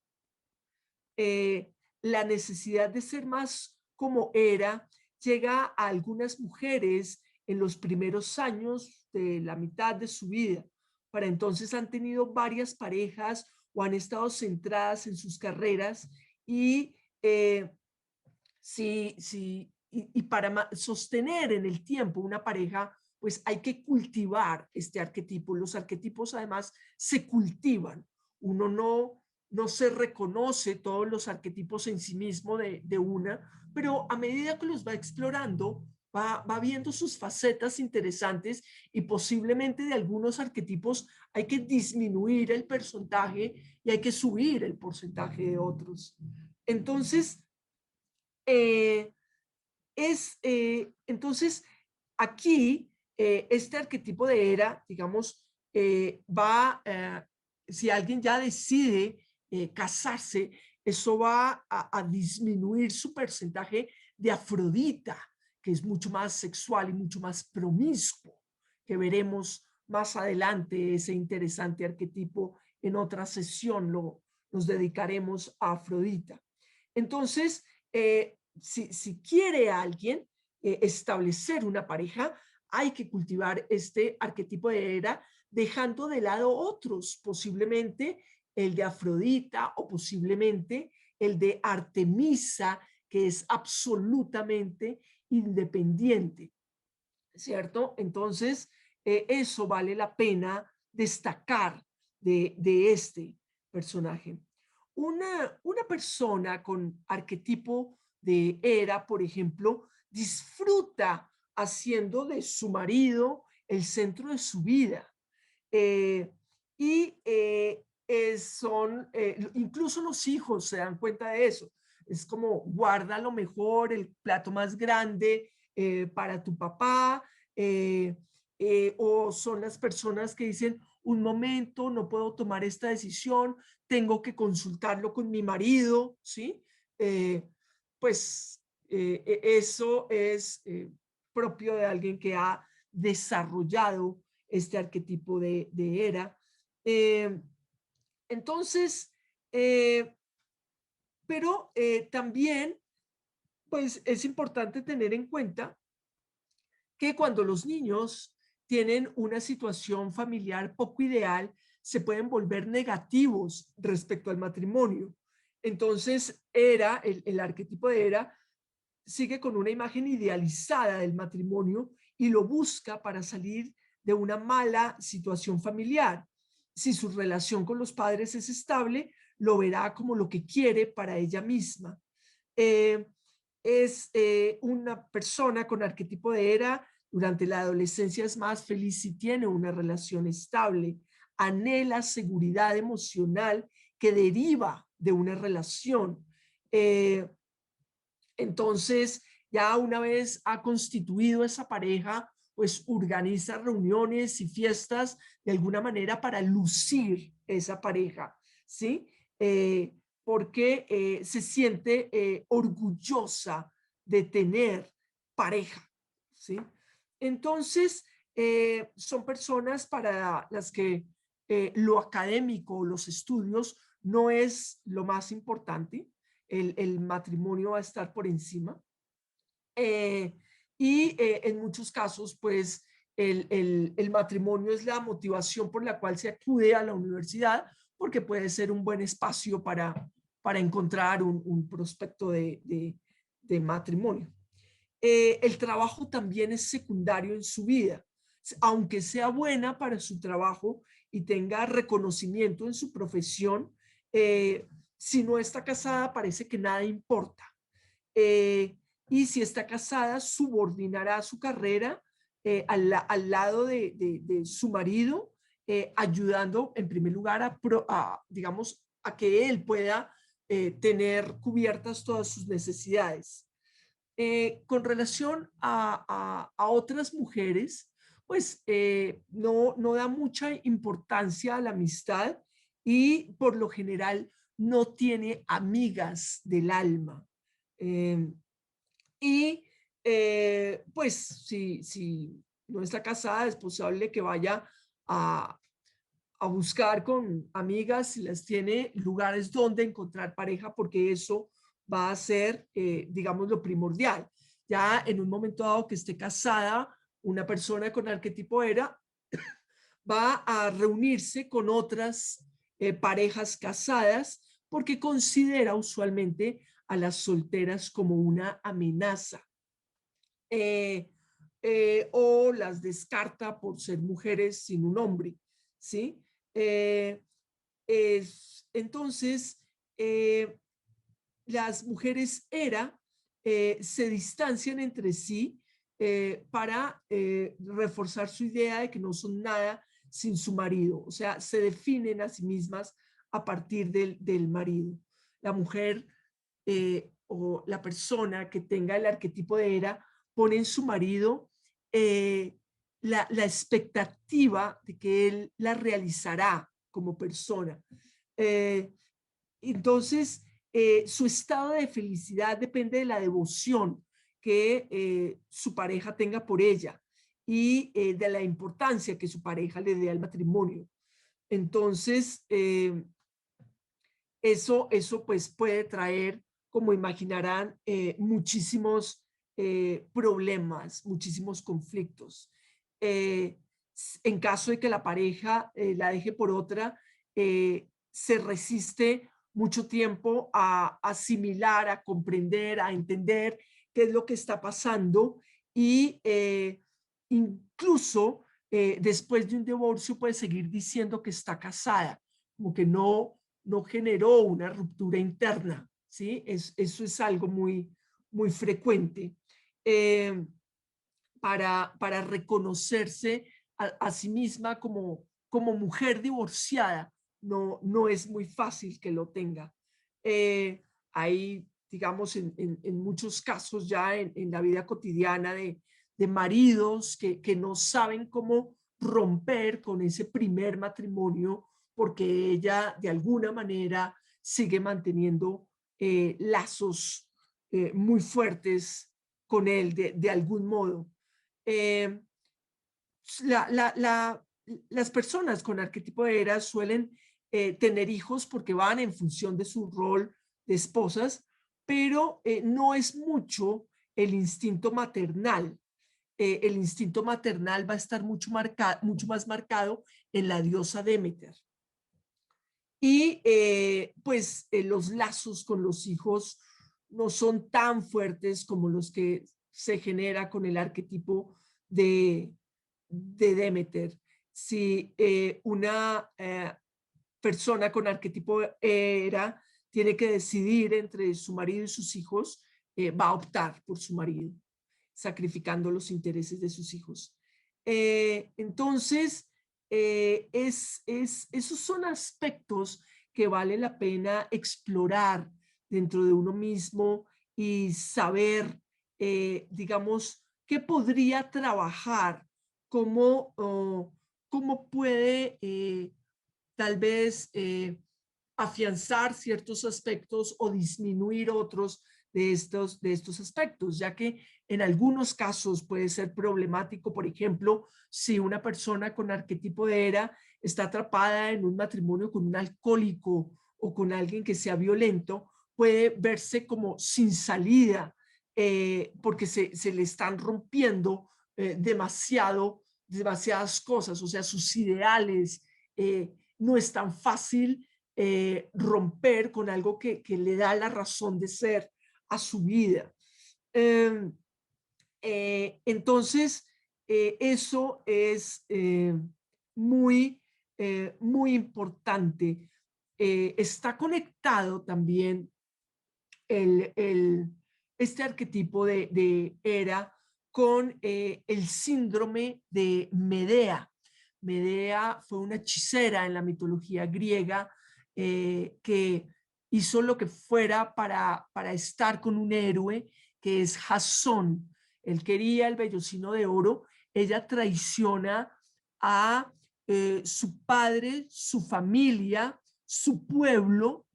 La necesidad de ser más como era llega a algunas mujeres en los primeros años de la mitad de su vida. Para entonces han tenido varias parejas o han estado centradas en sus carreras y y para sostener en el tiempo una pareja, pues hay que cultivar este arquetipo. Los arquetipos además se cultivan. Uno no se reconoce todos los arquetipos en sí mismo de una, pero a medida que los va explorando, va viendo sus facetas interesantes y posiblemente de algunos arquetipos hay que disminuir el porcentaje y hay que subir el porcentaje de otros. Entonces, eh, entonces, aquí, este arquetipo de Hera, digamos, si alguien ya decide casarse, eso va a disminuir su porcentaje de Afrodita, que es mucho más sexual y mucho más promiscuo, que veremos más adelante ese interesante arquetipo en otra sesión, nos dedicaremos a Afrodita. Entonces, si quiere alguien establecer una pareja, hay que cultivar este arquetipo de Hera, dejando de lado otros, posiblemente el de Afrodita o posiblemente el de Artemisa, que es absolutamente independiente, ¿cierto? Entonces, eso vale la pena destacar de este personaje. Una persona con arquetipo de Hera, por ejemplo, disfruta haciendo de su marido el centro de su vida. Eh, incluso los hijos se dan cuenta de eso. Es como guarda lo mejor, el plato más grande para tu papá, o son las personas que dicen, un momento, no puedo tomar esta decisión, tengo que consultarlo con mi marido, ¿sí? Eh, pues eso es propio de alguien que ha desarrollado este arquetipo de Hera. Eh, entonces, eh, pero también, pues es importante tener en cuenta que cuando los niños tienen una situación familiar poco ideal, se pueden volver negativos respecto al matrimonio. Entonces, el arquetipo de Hera sigue con una imagen idealizada del matrimonio y lo busca para salir de una mala situación familiar. Si su relación con los padres es estable, lo verá como lo que quiere para ella misma. Eh, es una persona con arquetipo de Hera, durante la adolescencia es más feliz si tiene una relación estable, anhela seguridad emocional que deriva de una relación. Eh, entonces, ya una vez ha constituido esa pareja, pues organiza reuniones y fiestas de alguna manera para lucir esa pareja, ¿sí? Porque se siente orgullosa de tener pareja, ¿sí? Entonces, son personas para las que lo académico, los estudios, no es lo más importante, el matrimonio va a estar por encima. Eh, en muchos casos, pues el matrimonio es la motivación por la cual se acude a la universidad, porque puede ser un buen espacio para encontrar un prospecto de matrimonio. El trabajo también es secundario en su vida. Aunque sea buena para su trabajo y tenga reconocimiento en su profesión, si no está casada parece que nada importa. Eh, y si está casada, subordinará su carrera al lado de su marido, ayudando en primer lugar digamos, a que él pueda tener cubiertas todas sus necesidades. Con relación a otras mujeres, pues no da mucha importancia a la amistad y por lo general no tiene amigas del alma. Eh, y pues si no está casada, es posible que vaya a, a buscar con amigas, si las tiene, lugares donde encontrar pareja, porque eso va a ser, digamos, lo primordial. Ya en un momento dado que esté casada, una persona con arquetipo era va a reunirse con otras parejas casadas porque considera usualmente a las solteras como una amenaza. Eh, o las descarta por ser mujeres sin un hombre, ¿sí? Eh, entonces, eh, las mujeres era se distancian entre sí para reforzar su idea de que no son nada sin su marido, o sea, se definen a sí mismas a partir del marido. La mujer o la persona que tenga el arquetipo de Hera pone en su marido eh, la expectativa de que él la realizará como persona. Eh, entonces, su estado de felicidad depende de la devoción que su pareja tenga por ella y de la importancia que su pareja le dé al matrimonio. Entonces, eso pues puede traer, como imaginarán, muchísimos problemas, muchísimos conflictos. Eh, en caso de que la pareja la deje por otra, se resiste mucho tiempo a asimilar, a comprender, a entender qué es lo que está pasando y incluso después de un divorcio puede seguir diciendo que está casada, como que no generó una ruptura interna, ¿sí? Eso es algo muy frecuente eh, para reconocerse a sí misma como mujer divorciada. No es muy fácil que lo tenga. Hay, digamos, en muchos casos ya en la vida cotidiana de maridos que no saben cómo romper con ese primer matrimonio porque ella de alguna manera sigue manteniendo lazos muy fuertes con él de algún modo. Eh, la, la, la, las personas con arquetipo de Era suelen tener hijos porque van en función de su rol de esposas, pero no es mucho el instinto maternal. El instinto maternal va a estar mucho más marcado en la diosa Demeter. Y pues los lazos con los hijos no son tan fuertes como los que se genera con el arquetipo de Demeter. Si una persona con arquetipo era tiene que decidir entre su marido y sus hijos, va a optar por su marido, sacrificando los intereses de sus hijos. Entonces, esos son aspectos que vale la pena explorar dentro de uno mismo y saber, digamos, qué podría trabajar, cómo puede tal vez afianzar ciertos aspectos o disminuir otros de estos aspectos, ya que en algunos casos puede ser problemático, por ejemplo, si una persona con arquetipo de Era está atrapada en un matrimonio con un alcohólico o con alguien que sea violento, puede verse como sin salida porque se le están rompiendo demasiadas cosas, o sea, sus ideales. No es tan fácil romper con algo que le da la razón de ser a su vida. Eh, entonces, eso es muy importante. Está conectado también el, el, este arquetipo de Hera con el síndrome de Medea. Medea fue una hechicera en la mitología griega que hizo lo que fuera para estar con un héroe que es Jasón. Él quería el vellocino de oro. Ella traiciona a su padre, su familia, su pueblo,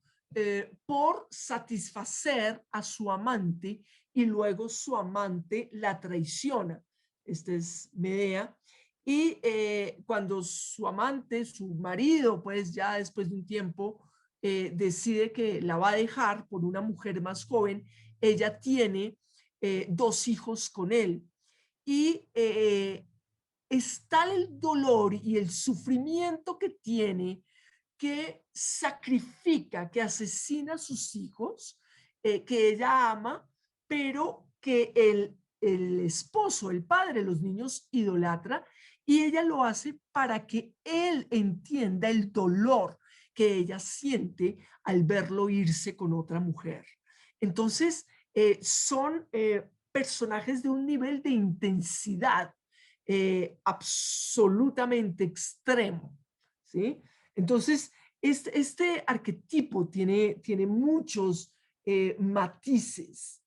por satisfacer a su amante, y luego su amante la traiciona. Este es Medea. Y cuando su amante, su marido, pues ya después de un tiempo, decide que la va a dejar por una mujer más joven, ella tiene dos hijos con él. Y es tal el dolor y el sufrimiento que tiene, que sacrifica, que asesina a sus hijos, que ella ama, pero que el esposo, el padre, los niños idolatra, y ella lo hace para que él entienda el dolor que ella siente al verlo irse con otra mujer. Entonces, son personajes de un nivel de intensidad absolutamente extremo, ¿sí? Entonces, este arquetipo tiene muchos matices.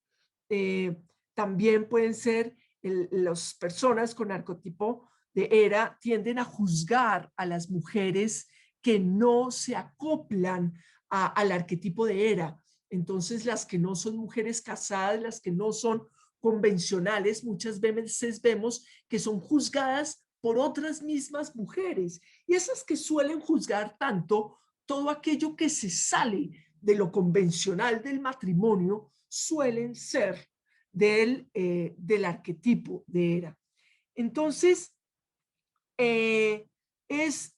Eh, También pueden ser las personas con arquetipo de Hera tienden a juzgar a las mujeres que no se acoplan al arquetipo de Hera. Entonces, las que no son mujeres casadas, las que no son convencionales, muchas veces vemos que son juzgadas por otras mismas mujeres, y esas que suelen juzgar tanto todo aquello que se sale de lo convencional del matrimonio suelen ser del arquetipo de Hera. Entonces, eh, es,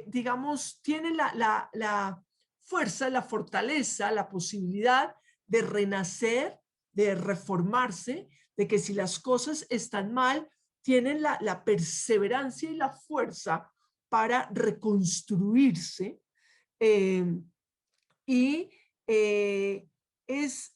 digamos, tiene la fuerza, la fortaleza, la posibilidad de renacer, de reformarse, de que si las cosas están mal, tienen la perseverancia y la fuerza para reconstruirse. eh, y es,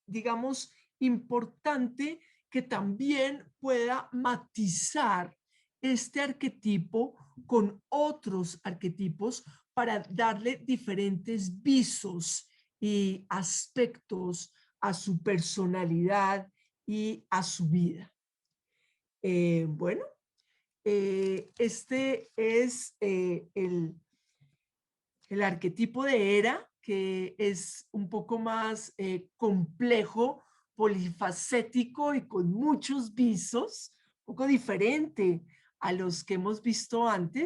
digamos, importante que también pueda matizar este arquetipo con otros arquetipos para darle diferentes visos y aspectos a su personalidad y a su vida. Bueno, este es el arquetipo de Hera, que es un poco más complejo, polifacético y con muchos visos, un poco diferente a los que hemos visto antes.